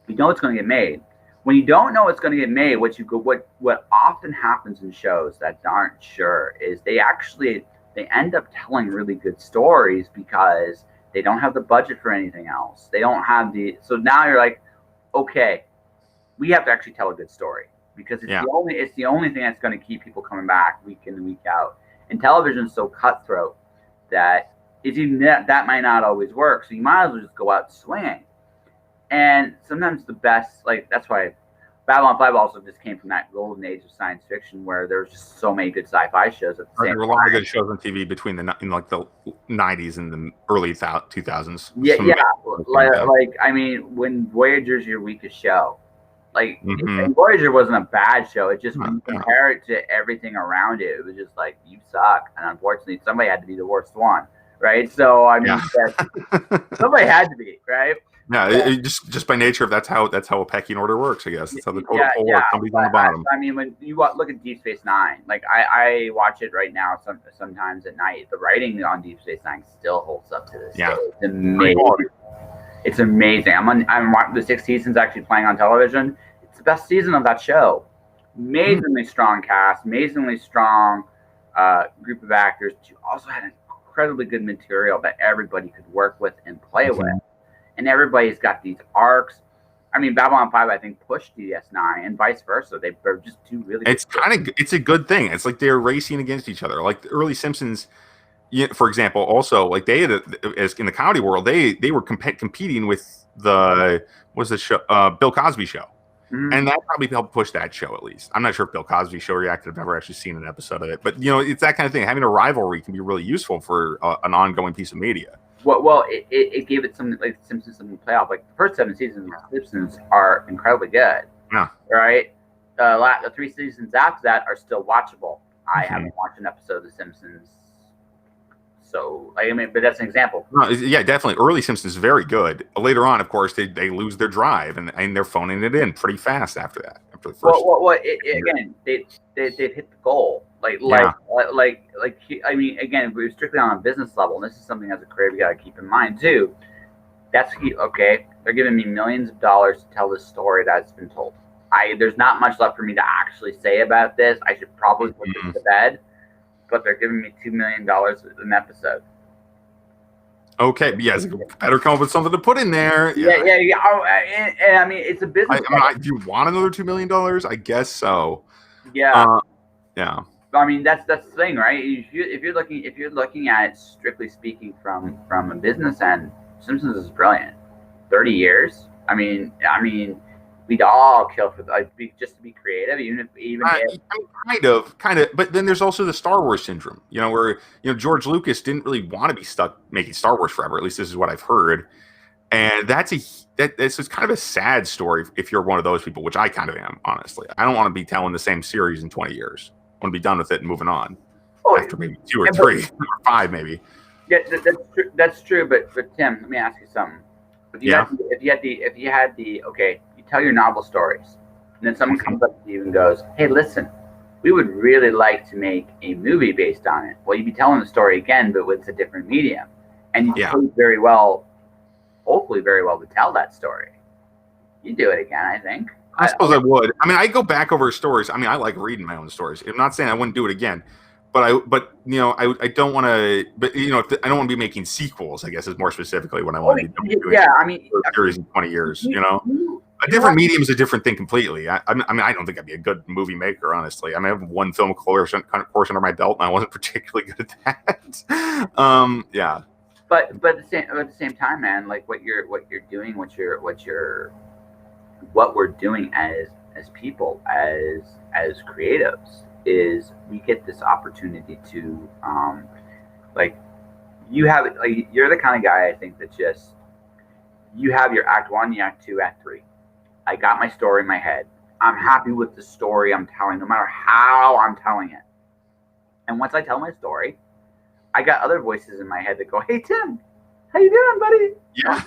you know it's going to get made. When you don't know it's going to get made, what often happens in shows that aren't sure is they end up telling really good stories because they don't have the budget for anything else. They don't have so now you're like, okay, we have to actually tell a good story, because it's the only thing that's going to keep people coming back week in and week out. And television is so cutthroat that that might not always work. So you might as well just go out swinging. And sometimes the best, like, that's why Babylon 5 also just came from that golden age of science fiction where there's just so many good sci-fi shows at the same time. There were a lot of good shows on TV between the 90s and the early 2000s. I mean, when Voyager's your weakest show, Voyager wasn't a bad show. It just, when you compare it to everything around it, it was just like, you suck. And unfortunately, somebody had to be the worst one. Right, so I mean, somebody had to be, right? Yeah, just by nature of that's how a pecking order works, I guess. That's how the total poll works. Somebody's on the bottom. I mean, when you look at Deep Space Nine, like I watch it right now, sometimes at night. The writing on Deep Space Nine still holds up to this day. It's amazing. It's amazing. I'm the 6th season's actually playing on television. It's the best season of that show. Amazingly strong cast, amazingly strong group of actors. But you also had an incredibly good material that everybody could work with and play with, and everybody's got these arcs. I mean, Babylon 5 I think pushed DS9 and vice versa. They're just two really. It's a good thing. It's like they're racing against each other. Like the early Simpsons, for example, also like they had as in the comedy world, they were competing with the show Bill Cosby show. And that probably helped push that show, at least. I'm not sure if Bill Cosby show reacted. I've never actually seen an episode of it. But, it's that kind of thing. Having a rivalry can be really useful for an ongoing piece of media. Well, it gave it something like Simpsons something to play off. Like, the first 7 seasons of Simpsons are incredibly good. Yeah. Right? The 3 seasons after that are still watchable. I haven't watched an episode of The Simpsons. So, but that's an example. No, yeah, definitely. Early Simpsons is very good. Later on, of course, they lose their drive and they're phoning it in pretty fast after that. after the first. Again, they've hit the goal. Yeah. I mean, again, if we're strictly on a business level, and this is something as a creator you got to keep in mind too. Okay. They're giving me millions of dollars to tell this story that's been told. There's not much left for me to actually say about this. I should probably put this to bed, but they're giving me $2 million an episode. Okay, yes, better come up with something to put in there. Yeah. Oh, and I mean, it's a business. Do you want another $2 million? I guess so. Yeah. Yeah. I mean, that's the thing, right? If you're looking at it strictly speaking from a business end, Simpsons is brilliant. 30 years. I mean, we'd all kill for just to be creative, kind of. But then there's also the Star Wars syndrome, where George Lucas didn't really want to be stuck making Star Wars forever. At least this is what I've heard, and that's kind of a sad story if you're one of those people, which I kind of am, honestly. I don't want to be telling the same series in 20 years. I want to be done with it and moving on after maybe 2 or 3 or 5, maybe. Yeah, that's true. But Tim, let me ask you something. If you had the okay, you tell your novel stories, and then someone comes up to you and goes, "Hey, listen, we would really like to make a movie based on it." Well, you'd be telling the story again, but with a different medium, and you do very well, hopefully very well, to tell that story. You do it again, I think. I suppose I would. I mean, I go back over stories. I mean, I like reading my own stories. I'm not saying I wouldn't do it again. But I don't want to. But I don't want to be making sequels. I guess is more specifically what I want to be doing. Yeah, I mean, series in 20 years. A different medium is a different thing completely. I mean, I don't think I'd be a good movie maker, honestly. I mean, I have one film course under my belt, and I wasn't particularly good at that. Yeah. But at the same time, man, like what you're doing, what we're doing as people, as creatives, is we get this opportunity to you're the kind of guy, I think, that just you have your act 1, your act 2, act 3. I got my story in my head. I'm happy with the story I'm telling, no matter how I'm telling it. And once I tell my story, I got other voices in my head that go, "Hey Tim, how you doing, buddy?" Yeah,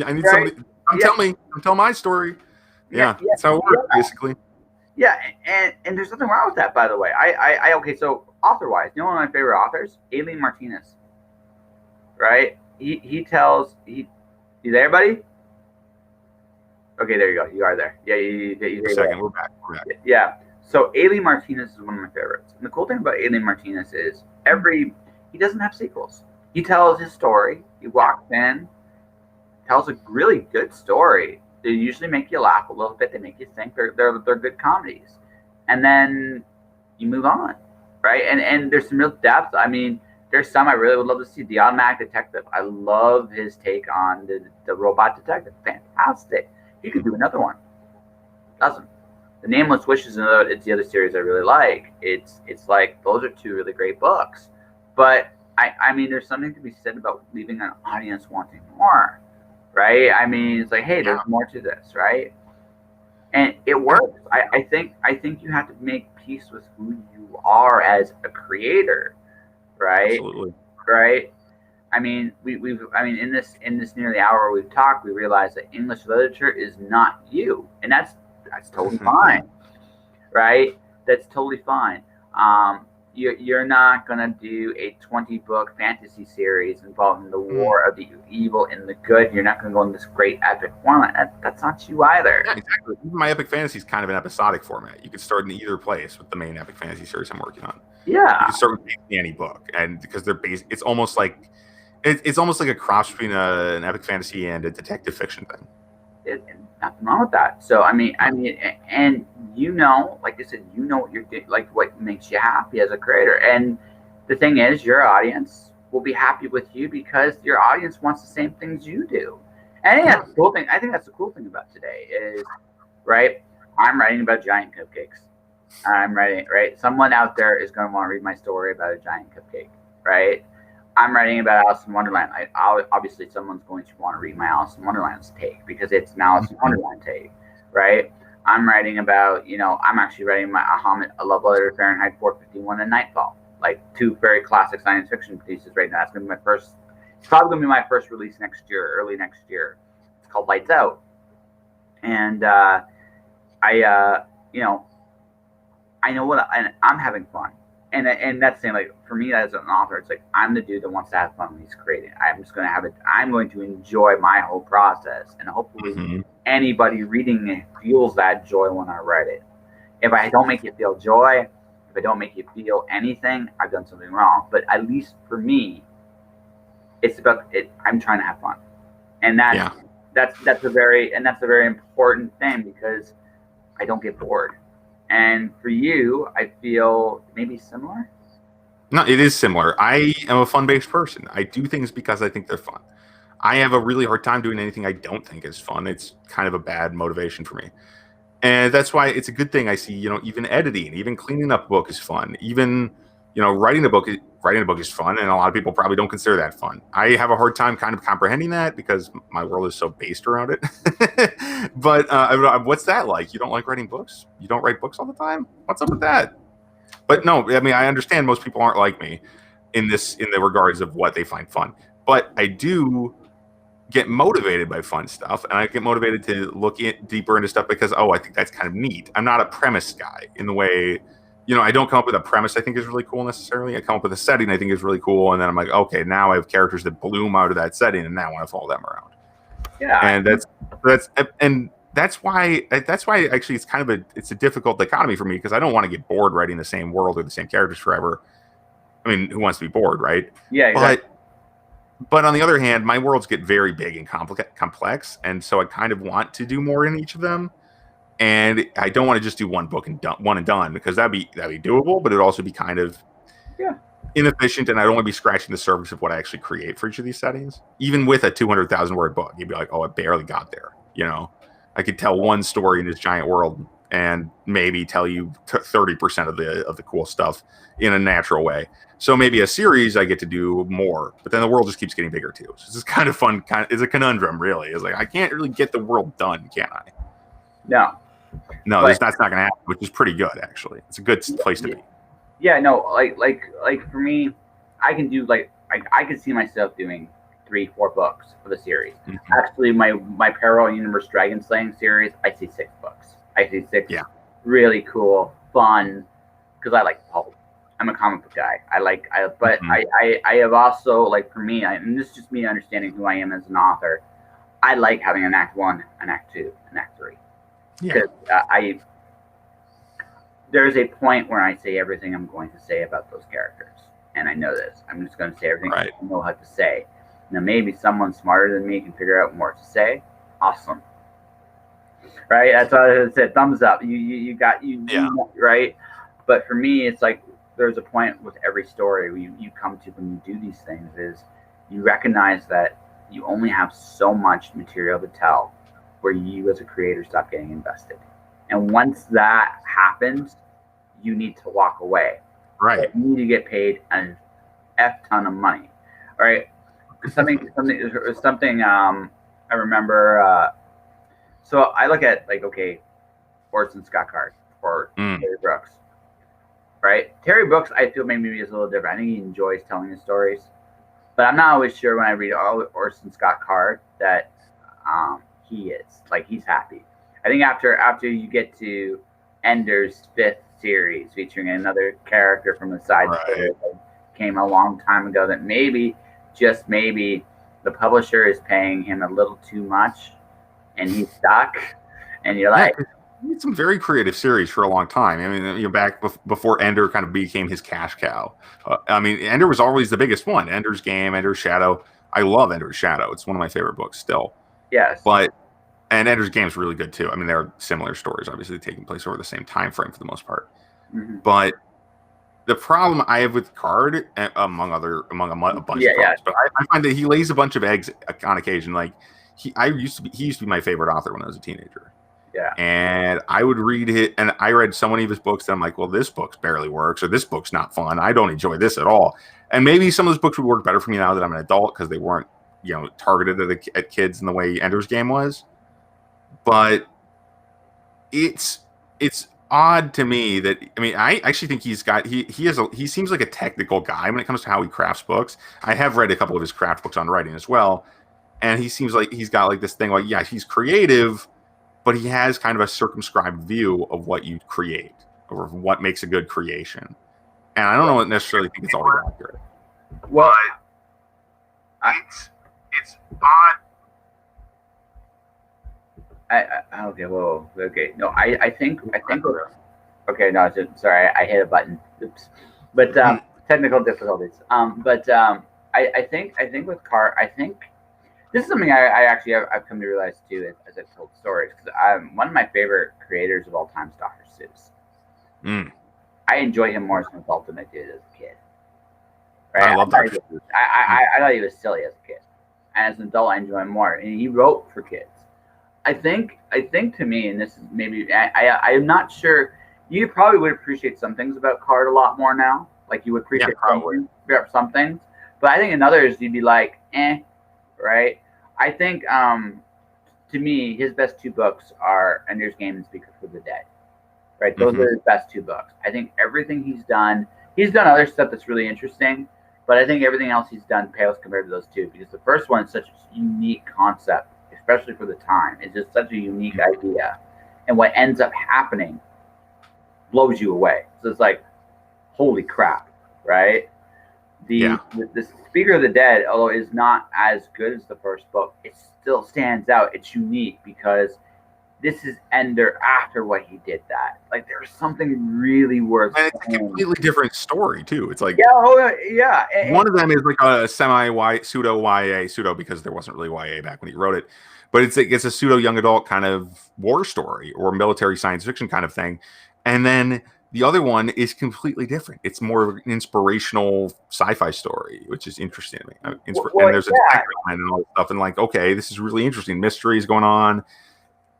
I need somebody. Tell my story. Yeah, that's how it works, basically. Yeah, and there's nothing wrong with that, by the way. Okay, so author-wise, one of my favorite authors, Aileen Martinez. Right? You there, buddy? Okay, there you go. You are there. Yeah, you second, we're back. Yeah. So Aileen Martinez is one of my favorites. And the cool thing about Aileen Martinez is he doesn't have sequels. He tells his story. He walks in, tells a really good story. They usually make you laugh a little bit. They make you think. They're good comedies, and then you move on, right? And there's some real depth. I mean, there's some I really would love to see. The Automatic Detective. I love his take on the robot detective. Fantastic. He could do another one. Doesn't. The Nameless Wishes, it's the other series I really like. It's like those are 2 really great books, but I mean, there's something to be said about leaving an audience wanting more. Right? I mean, it's like, hey, there's more to this, right? And it works. I think you have to make peace with who you are as a creator, right? Absolutely. Right? I mean, in this nearly hour we've talked, we realized that English literature is not you, and that's totally fine, right? That's totally fine. You're not going to do a 20-book fantasy series involving the war of the evil and the good. You're not going to go in this great epic format. That's not you either. Yeah, exactly. Even my epic fantasy is kind of an episodic format. You could start in either place with the main epic fantasy series I'm working on. Yeah. You can start with any book, and because they're based, it's almost like a cross between an epic fantasy and a detective fiction thing. Nothing wrong with that. So I mean, and like I said, what you're doing, like what makes you happy as a creator. And the thing is, your audience will be happy with you because your audience wants the same things you do. And I think that's the cool thing. I think that's the cool thing about today is, right? I'm writing about giant cupcakes. Right? Someone out there is going to want to read my story about a giant cupcake, right? I'm writing about Alice in Wonderland. Obviously, someone's going to want to read my Alice in Wonderland's take because it's an Alice in Wonderland take, right? I'm writing about, I'm actually writing a love letter to Fahrenheit 451 and Nightfall, like 2 very classic science fiction pieces right now. It's going to be it's probably going to be my first release next year, early next year. It's called Lights Out. And I you know, I know and I'm having fun. And that's the thing, like for me as an author, it's like I'm the dude that wants to have fun when he's creating. I'm just gonna have it. I'm going to enjoy my whole process, and hopefully anybody reading it feels that joy when I write it. If I don't make you feel joy, if I don't make you feel anything, I've done something wrong. But at least for me, it's about it. I'm trying to have fun, and that's a very important thing because I don't get bored. And for you, I feel maybe similar. No, it is similar. I am a fun-based person. I do things because I think they're fun. I have a really hard time doing anything I don't think is fun. It's kind of a bad motivation for me. And that's why it's a good thing I see, even editing, even cleaning up a book is fun. Even, writing a book is fun. And a lot of people probably don't consider that fun. I have a hard time kind of comprehending that because my world is so based around it. But what's that like? You don't like writing books? You don't write books all the time? What's up with that? But no, I mean, I understand most people aren't like me in the regards of what they find fun. But I do get motivated by fun stuff, and I get motivated to look deeper into stuff because I think that's kind of neat. I'm not a premise guy in the way, I don't come up with a premise I think is really cool necessarily. I come up with a setting I think is really cool, and then I'm like, okay, now I have characters that bloom out of that setting, and now I want to follow them around. Yeah, and that's why actually it's a difficult dichotomy for me because I don't want to get bored writing the same world or the same characters forever. I mean, who wants to be bored, right? Yeah, exactly. But on the other hand, my worlds get very big and complex, and so I kind of want to do more in each of them. And I don't want to just do one book and done because that'd be doable, but it'd also be kind of inefficient, and I don't want to be scratching the surface of what I actually create for each of these settings. Even with a 200,000 word book, you'd be like, oh, I barely got there. I could tell one story in this giant world and maybe tell you 30% of the cool stuff in a natural way. So maybe a series I get to do more, but then the world just keeps getting bigger too. So this is kind of fun. It's a conundrum, really. It's like I can't really get the world done, can I? No, that's not going to happen, which is pretty good actually. It's a good place to be. Yeah, no, like for me, I can do I can see myself doing 3-4 books for the series. Mm-hmm. Actually, my Parallel Universe Dragon Slaying series, I see 6 books. I see 6 really cool, fun, because I like pulp. I'm a comic book guy. I have also, like, for me, and this is just me understanding who I am as an author, I like having an Act 1, an Act 2, an Act 3. Because there's a point where I say everything I'm going to say about those characters. And I know this. I'm just going to say everything I know how to say. Now, maybe someone smarter than me can figure out more to say. Awesome. Right? That's what I said. Thumbs up. You right? But for me, it's like there's a point with every story you come to when you do these things is you recognize that you only have so much material to tell where you as a creator stop getting invested. And once that happens, you need to walk away. Right. You need to get paid an F ton of money. All right. Something I remember. So I look at Orson Scott Card or Terry Brooks. Right, Terry Brooks, I feel maybe is a little different. I think he enjoys telling his stories, but I'm not always sure when I read Orson Scott Card that he is he's happy. I think after you get to Ender's 5th series featuring another character from the side story that came a long time ago, that maybe, just maybe, the publisher is paying him a little too much, and he's stuck. And you're like, he had some very creative series for a long time. I mean, back before Ender kind of became his cash cow. Ender was always the biggest one. Ender's Game, Ender's Shadow. I love Ender's Shadow. It's one of my favorite books still. Yes. And Ender's Game is really good too. I mean, they're similar stories, obviously taking place over the same time frame for the most part. Mm-hmm. But the problem I have with Card, among a bunch of problems, but I find that he lays a bunch of eggs on occasion. He used to be my favorite author when I was a teenager. Yeah. And I would read it, and I read so many of his books that I'm like, well, this book barely works, or this book's not fun. I don't enjoy this at all. And maybe some of those books would work better for me now that I'm an adult because they weren't, targeted at kids in the way Ender's Game was. But it's odd to me that, I actually think he seems like a technical guy when it comes to how he crafts books. I have read a couple of his craft books on writing as well, and he seems like he's got this thing he's creative, but he has kind of a circumscribed view of what you create or what makes a good creation. And I don't necessarily think it's always accurate. Well, it's odd. Okay. Whoa. Okay. No, I think. Okay. No. Sorry. I hit a button. Oops. But technical difficulties. I think with Cart, I think this is something I've come to realize too as I've told stories, because one of my favorite creators of all time is Dr. Seuss. I enjoy him more as an adult than I did as a kid. Right? I love Dr. Seuss. I thought he was silly as a kid, and as an adult, I enjoy him more. And he wrote for kids. I think to me, and this is maybe I am not sure. You probably would appreciate some things about Card a lot more now. Like you would appreciate some things, but I think in others you'd be like, right? I think to me, his best two books are Ender's Game and Speaker for the Dead. Right, those are his best two books. I think everything he's done other stuff that's really interesting, but I think everything else he's done pales compared to those two, because the first one is such a unique concept, especially for the time. It's just such a unique idea, and what ends up happening blows you away. So it's like, holy crap, right? The Speaker of the Dead, although is not as good as the first book, it still stands out. It's unique because this is Ender after what he did that. Like, there's something really worth. And it's a completely different story too. It's like one of them is like a pseudo YA because there wasn't really YA back when he wrote it, but it's a pseudo young adult kind of war story or military science fiction kind of thing, and then the other one is completely different. It's more of an inspirational sci-fi story, which is interesting to me. And there's a detective and all that stuff, and like, okay, this is really interesting. Mysteries going on.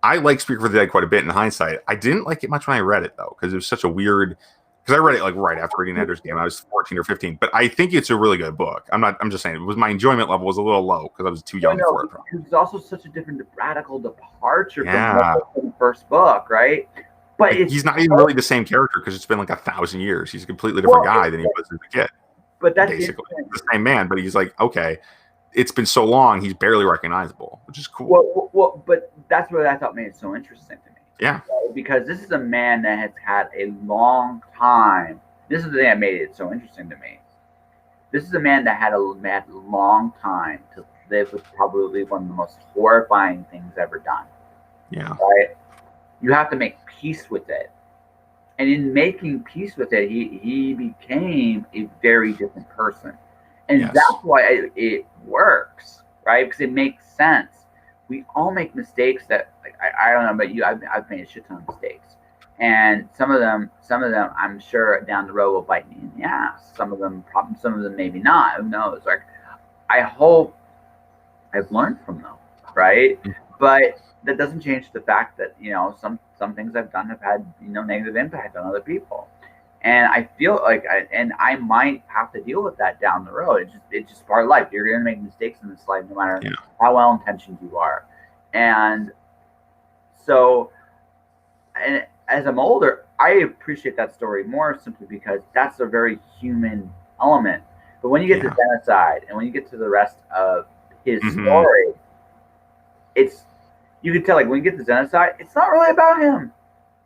I like Speaker for the Dead quite a bit in hindsight. I didn't like it much when I read it though, because it was such a weird. Because I read it like right after reading Ender's Game. I was 14 or 15, but I think it's a really good book. I'm just saying, my enjoyment level was a little low because I was too young for it. It was also such a different radical departure from the first book, right? But he's not even really the same character because it's been like 1,000 years. He's a completely different guy than he was as a kid. But that's basically the same man. But he's like, okay, it's been so long, he's barely recognizable, which is cool. Well, but that's what I thought made it so interesting to me. Yeah. Right? Because this is a man that has had a long time. This is the thing that made it so interesting to me. This is a man that had a long time to live with probably one of the most horrifying things ever done. Yeah. Right? You have to make peace with it. And in making peace with it, he became a very different person. And that's why it works, right? Because it makes sense. We all make mistakes that, like, I don't know about you, I've made a shit ton of mistakes. And some of them, I'm sure down the road will bite me in the ass. Some of them maybe not. Who knows? Like, I hope I've learned from them, right? But that doesn't change the fact that, some things I've done have had, negative impact on other people. And I feel like I might have to deal with that down the road. It's just part of life. You're going to make mistakes in this life, no matter how well intentioned you are. And so, and as I'm older, I appreciate that story more simply because that's a very human element. But when you get to genocide and when you get to the rest of his story, you can tell, like, when you get to genocide, it's not really about him.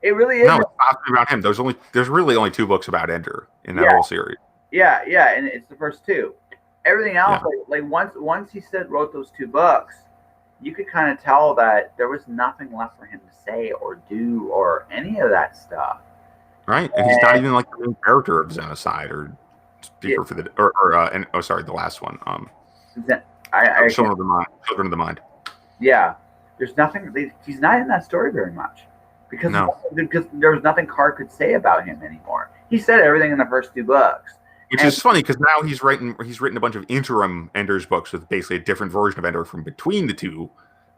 It really is. No, it's not about him. There's really only 2 books about Ender in that whole series. Yeah, and it's the first 2. Everything else, like once he wrote those 2 books, you could kind of tell that there was nothing left for him to say or do or any of that stuff. Right, and he's not even like the main character of Genocide or Speaker for the the last one. Children of the Mind. Yeah, there's nothing. He's not in that story very much. Because there was nothing Carr could say about him anymore. He said everything in the first 2 books. Which is funny because now he's written a bunch of interim Ender's books with basically a different version of Ender from between the 2,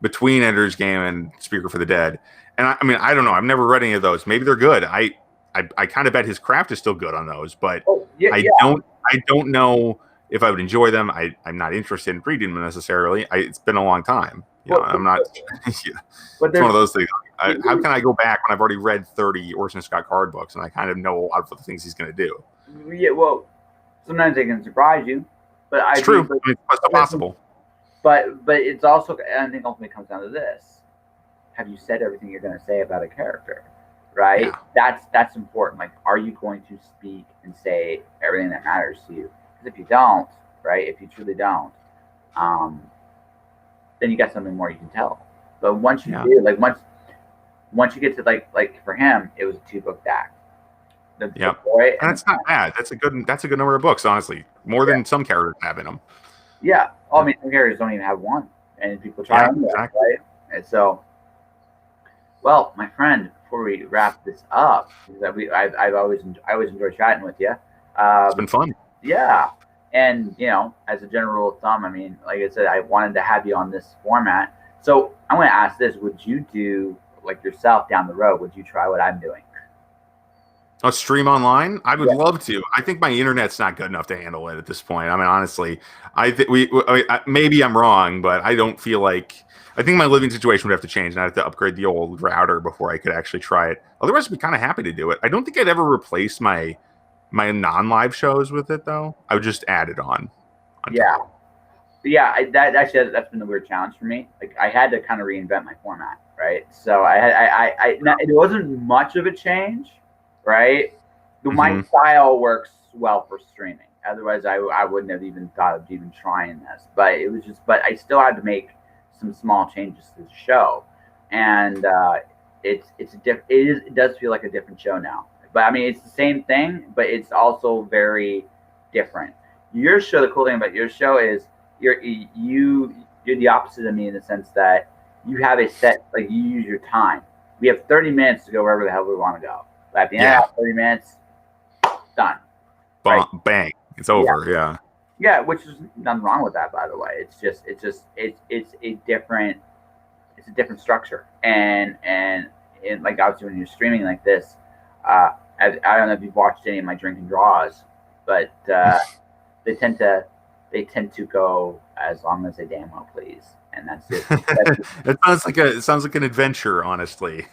between Ender's Game and Speaker for the Dead. And I mean, I don't know. I've never read any of those. Maybe they're good. I kind of bet his craft is still good on those, but I don't know if I would enjoy them. I'm not interested in reading them necessarily. It's been a long time. I'm not. It's one of those things. How can I go back when I've already read 30 Orson Scott Card books and I kind of know a lot of the things he's going to do? Yeah, well, sometimes they can surprise you, but it's true. It's possible. But it's also, and I think ultimately comes down to this: have you said everything you're going to say about a character? Right? Yeah. That's important. Like, are you going to speak and say everything that matters to you? Because if you don't, right? If you truly don't, um, then you got something more you can tell. But once you Yeah. do, like once you get to like for him, it was a 2-book DAC. The Yep. boy And and it's not bad. That's a good number of books, honestly. More yeah, than some characters have in them. yeah. I mean, some characters don't even have one, and people try Yeah, anyway, exactly. right? And so, well, my friend, before we wrap this up, because I always enjoy chatting with you. It's been fun. Yeah, and as a general rule of thumb, I mean, like I said, I wanted to have you on this format. So I'm going to ask this: would you do like yourself down the road? Would you try what I'm doing? A stream online? I would Yeah, love to. I think my internet's not good enough to handle it at this point. I mean, honestly, I think maybe I'm wrong, but I don't feel like. I think my living situation would have to change, and I'd have to upgrade the old router before I could actually try it. Otherwise, I'd be kind of happy to do it. I don't think I'd ever replace my non-live shows with it, though. I would just add it on yeah, top. yeah. That actually that's been the weird challenge for me. Like I had to kind of reinvent my format, right? So I had it wasn't much of a change, right? My Hmm. style works well for streaming. Otherwise, I wouldn't have even thought of even trying this. But it was just, but I still had to make some small changes to the show, and it does feel like a different show now. But I mean, it's the same thing, but it's also very different. Your show, the cool thing about your show is you're the opposite of me in the sense that you have a set, like you use your time. We have 30 minutes to go wherever the hell we want to go. But at the end of Yeah, that 30 minutes, done. Right? bang, it's Yeah. over. Yeah, Yeah, which is nothing wrong with that, by the way. It's a different structure, and like obviously when you're streaming like this, I don't know if you've watched any of my drink and draws, but they tend to they tend to go as long as they damn well please, and that's just it sounds like an adventure, honestly.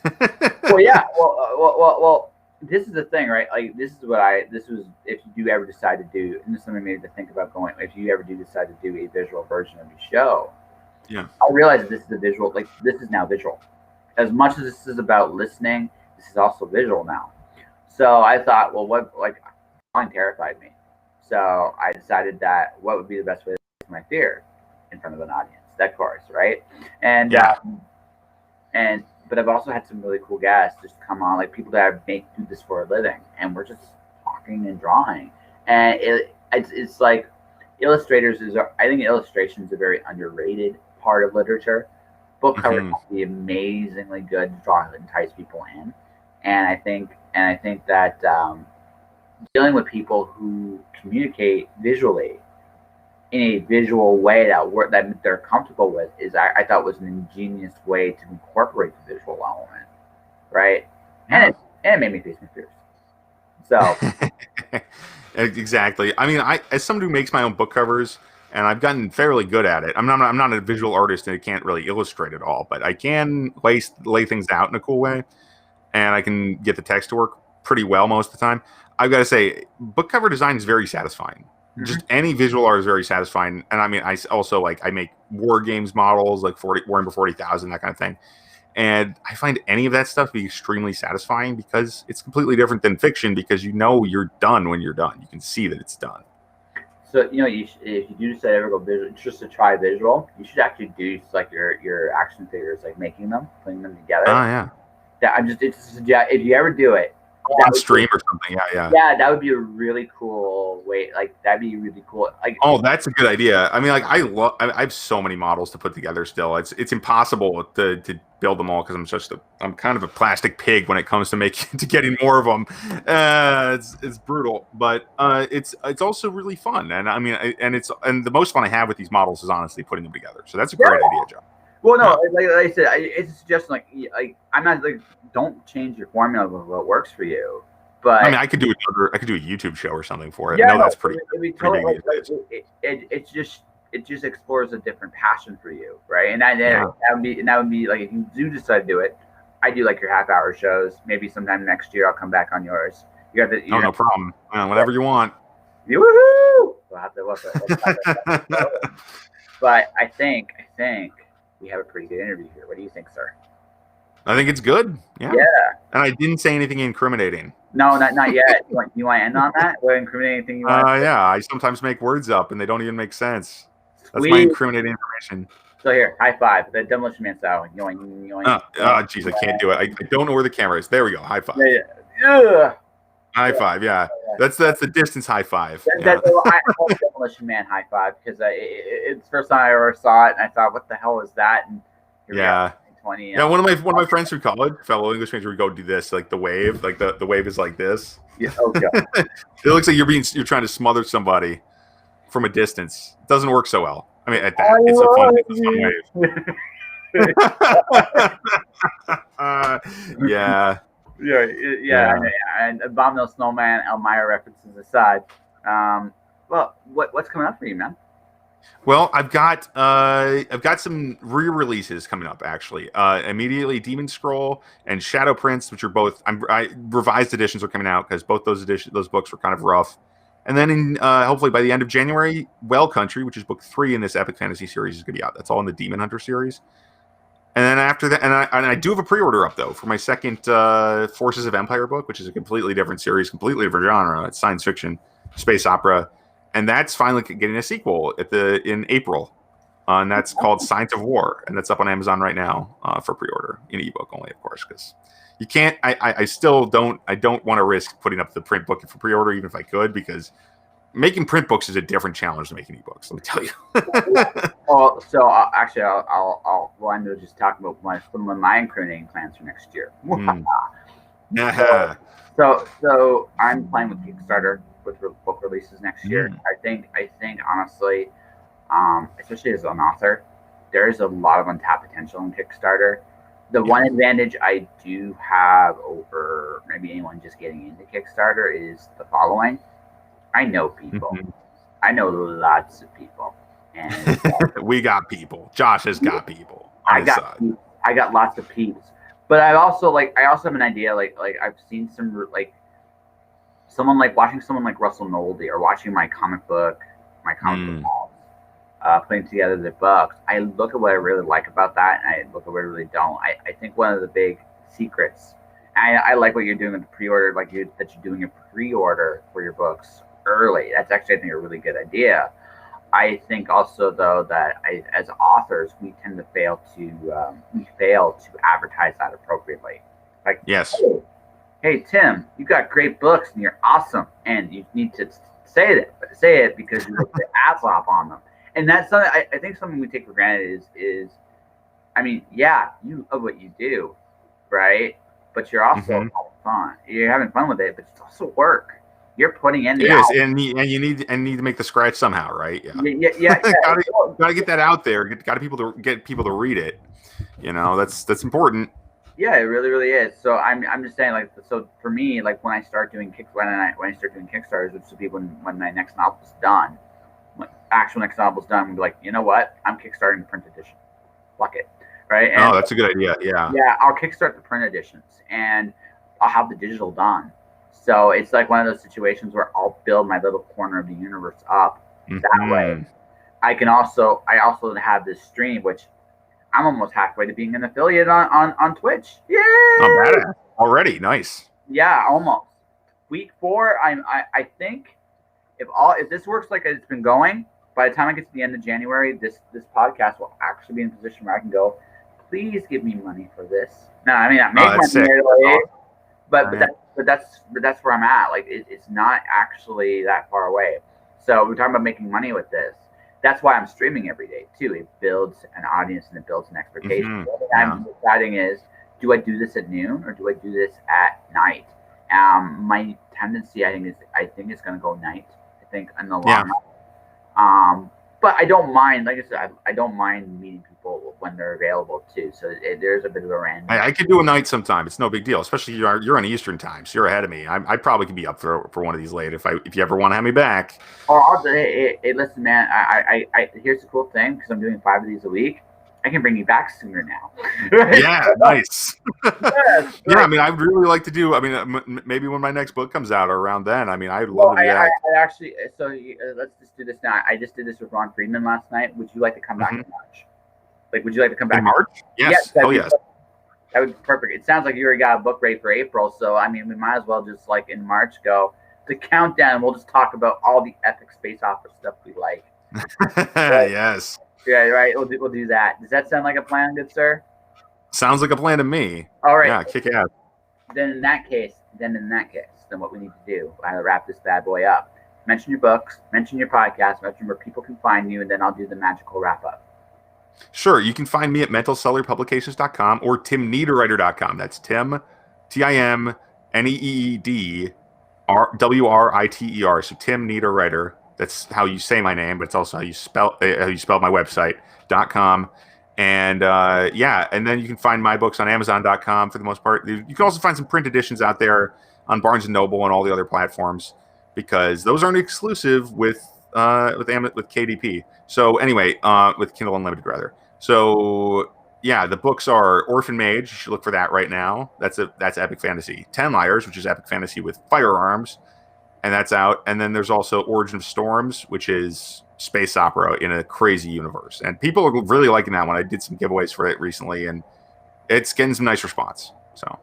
well, yeah, well. This is the thing, right? Like this was if you do ever decide to do, and this is something maybe to think about going. If you ever do decide to do a visual version of your show, Yeah. I realize that this is a visual. Like this is now visual. As much as this is about listening, this is also visual now. So I thought, well, what like flying terrified me. So I decided that what would be the best way to face my fear in front of an audience. That chorus, right? And Yeah. and but I've also had some really cool guests just come on, like people that do this for a living, and we're just talking and drawing, and it's like illustrators is I think illustration is a very underrated part of literature. Book covers Hmm. have to be amazingly good to draw and entice people in, and I think that dealing with people who communicate visually in a visual way that they're comfortable with is I thought was an ingenious way to incorporate the visual element, right? And Yeah. it made me face my fears. So Exactly. I mean, as somebody who makes my own book covers, and I've gotten fairly good at it. I'm not a visual artist, and I can't really illustrate at all, but I can lay things out in a cool way, and I can get the text to work pretty well most of the time. I've got to say, book cover design is very satisfying. mhm. Just any visual art is very satisfying, and I mean, I also like I make war games models like Warhammer 40,000, that kind of thing. And I find any of that stuff to be extremely satisfying because it's completely different than fiction because you know you're done when you're done. You can see that it's done. So if you do decide to ever go visual, just to try visual, you should actually do like your action figures, like making them, putting them Oh, together. yeah. That I'm just it's if you ever do it, that On would be, stream or something. Yeah, yeah. yeah, that would be a really cool way. Like that'd be really cool. Like Oh, that's a good idea. I mean, like I have so many models to put together still. It's impossible to build them all because I'm kind of a plastic pig when it comes to making to getting more of them. It's brutal, but it's also really fun. And I mean, and the most fun I have with these models is honestly putting them together. So that's a great idea, Joe. well, no, Yeah. like I said, it's a suggestion. Like I'm not like don't change your formula of what works for you, I mean, but I could do a YouTube show or something for it. I yeah, know no, that's pretty it'd be pretty totally big these days. it just explores a different passion for you, right? And Yeah. that would be like if you do decide to do it, I do like your half-hour shows. Maybe sometime next year I'll come back on yours. You got the Oh, you no problem. Whatever you want. woohoo! We'll have to but I think we have a pretty good interview here. What do you think, sir? I think it's good. Yeah. Yeah. And I didn't say anything incriminating. No, not yet. You want to end on that? What incriminating thing you want? Yeah. I sometimes make words up and they don't even make sense. That's my Sweet. incriminating information. So here, high five. The Demolition Man style. Yoink, yoink. Jeez, I can't do it. I don't know where the camera is. There we go. High five. Yeah. High five. Yeah. That's the distance high five. That's I call it Demolition Man high five because it's the first time I ever saw it, and I thought, "What the hell is that?" And yeah, 20. Yeah, one of my friends from college, fellow English major, would go do this, like the wave, like the wave is like this. Yeah. Okay. It looks like you're trying to smother somebody from a distance. It doesn't work so well. I mean, at that, it's a fun wave. Yeah. Yeah. And Abominable Snowman, Elmira references aside. Well, what's coming up for you, man? Well, I've got some re-releases coming up actually. Immediately, Demon Scroll and Shadow Prince, which are both revised editions are coming out because both those books were kind of rough. And then hopefully by the end of January, Well Country, which is book 3 in this epic fantasy series, is going to be out. That's all in the Demon Hunter series. And then after that, and I do have a pre-order up though for my second Forces of Empire book, which is a completely different series, completely different genre. It's science fiction, space opera. And that's finally getting a sequel in April, and that's called Science of War, and that's up on Amazon right now for pre-order in ebook only, of course, because you can't. I still don't. I don't want to risk putting up the print book for pre-order, even if I could, because making print books is a different challenge than making ebooks. Let me tell you. Well, so actually, I'll end up just talking about some of my incriminating plans for next year. So I'm playing with Kickstarter with book releases next year. I think honestly, especially as an author, there's a lot of untapped potential in Kickstarter. The one advantage I do have over maybe anyone just getting into Kickstarter is the following. I know people. Mm-hmm. I know lots of people. And we got people. Josh has got people. I got lots of peeps. But I also have an idea, like I've seen someone watching someone like Russell Nolde or watching my comic book malls, putting together the books. I look at what I really like about that, and I look at what I really don't. I think one of the big secrets, and I like what you're doing with the pre-order, that you're doing a pre-order for your books early. That's actually, I think, a really good idea. I think also, though, that as authors, we tend to fail to advertise that appropriately. Like, yes. Hey, Tim, you got great books and you're awesome, and you need to say it because you look the ass off on them. And that's something I think something we take for granted is I mean, yeah, you love what you do, right? But you're also having fun. You're having fun with it, but it's also work. You're putting in the hours. And you need to make the scratch somehow, right? Yeah. gotta get that out there. Got get people to read it. You know, that's important. Yeah, it really, really is. So I'm just saying, so for me, when I start doing Kickstarters, which will be when my next novel's done, when actual next novel's done, we'll be like, you know what? I'm kickstarting the print edition. Fuck it, right? And that's a good idea. Yeah. Yeah, I'll kickstart the print editions, and I'll have the digital done. So it's like one of those situations where I'll build my little corner of the universe up that way. I also have this stream, which I'm almost halfway to being an affiliate on Twitch. Yeah. Not bad. Already. Nice. Yeah, almost. Week 4, I think if this works like it's been going, by the time I get to the end of January, this podcast will actually be in a position where I can go, please give me money for this. No, I mean, I make money right away, but that's where I'm at. It's not actually that far away. So we're talking about making money with this. That's why I'm streaming every day too. It builds an audience and it builds an expectation. What I'm deciding is, do I do this at noon or do I do this at night? My tendency, I think, is going to go night. I think in the long run. But I don't mind. Like I said, I don't mind meeting people when they're available too. So there's a bit of a random. I could do a night sometime. It's no big deal. Especially you're on Eastern time, so you're ahead of me. I probably could be up for one of these late if you ever want to have me back. Oh, hey, listen, man. I here's the cool thing, because I'm doing 5 of these a week. I can bring you back sooner now. Yeah, nice. Yes, yeah, I mean, I'd really like to do. I mean, maybe when my next book comes out or around then. I mean, I'd love to do that. I actually, let's just do this now. I just did this with Ron Friedman last night. Would you like to come back in March? Would you like to come back in March? Yes. Oh, yes. That would be perfect. It sounds like you already got a book ready for April. So, I mean, we might as well just like in March go the countdown. We'll just talk about all the epic space opera stuff we like. Right. Yes. Yeah, right. We'll do that. Does that sound like a plan, good sir? Sounds like a plan to me. All right. Yeah, kick ass. Then in that case, then what we need to do, I wrap this bad boy up. Mention your books, mention your podcast, mention where people can find you, and then I'll do the magical wrap up. Sure, you can find me at mentalcellularpublications.com or timniederwriter.com. That's Tim, Tim, Need, Writer. So Tim Niederriter. That's how you say my name, but it's also how you spell my website.com. And and then you can find my books on Amazon.com for the most part. You can also find some print editions out there on Barnes and Noble and all the other platforms, because those aren't exclusive with KDP. So anyway, with Kindle Unlimited rather. So yeah, the books are Orphan Mage. You should look for that right now. That's epic fantasy. 10 Liars, which is epic fantasy with firearms, and that's out. And then there's also Origin of Storms, which is space opera in a crazy universe. And people are really liking that one. I did some giveaways for it recently, and it's getting some nice response. So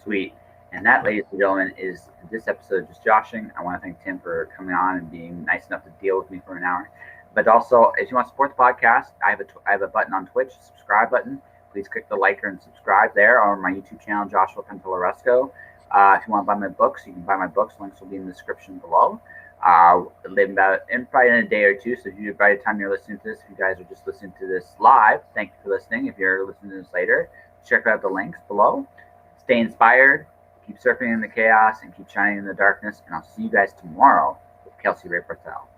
sweet. And that, ladies and gentlemen, is this episode of Just Joshing. I want to thank Tim for coming on and being nice enough to deal with me for an hour. But also, if you want to support the podcast, I have a button on Twitch, subscribe button. Please click the like and subscribe there, or my YouTube channel, Joshua Pantellaresco. If you want to buy my books, you can buy my books. Links will be in the description below. Probably in a day or two. So by the time you're listening to this, if you guys are just listening to this live, thank you for listening. If you're listening to this later, check out the links below. Stay inspired. Keep surfing in the chaos and keep shining in the darkness. And I'll see you guys tomorrow with Kelsey Ray Bartel.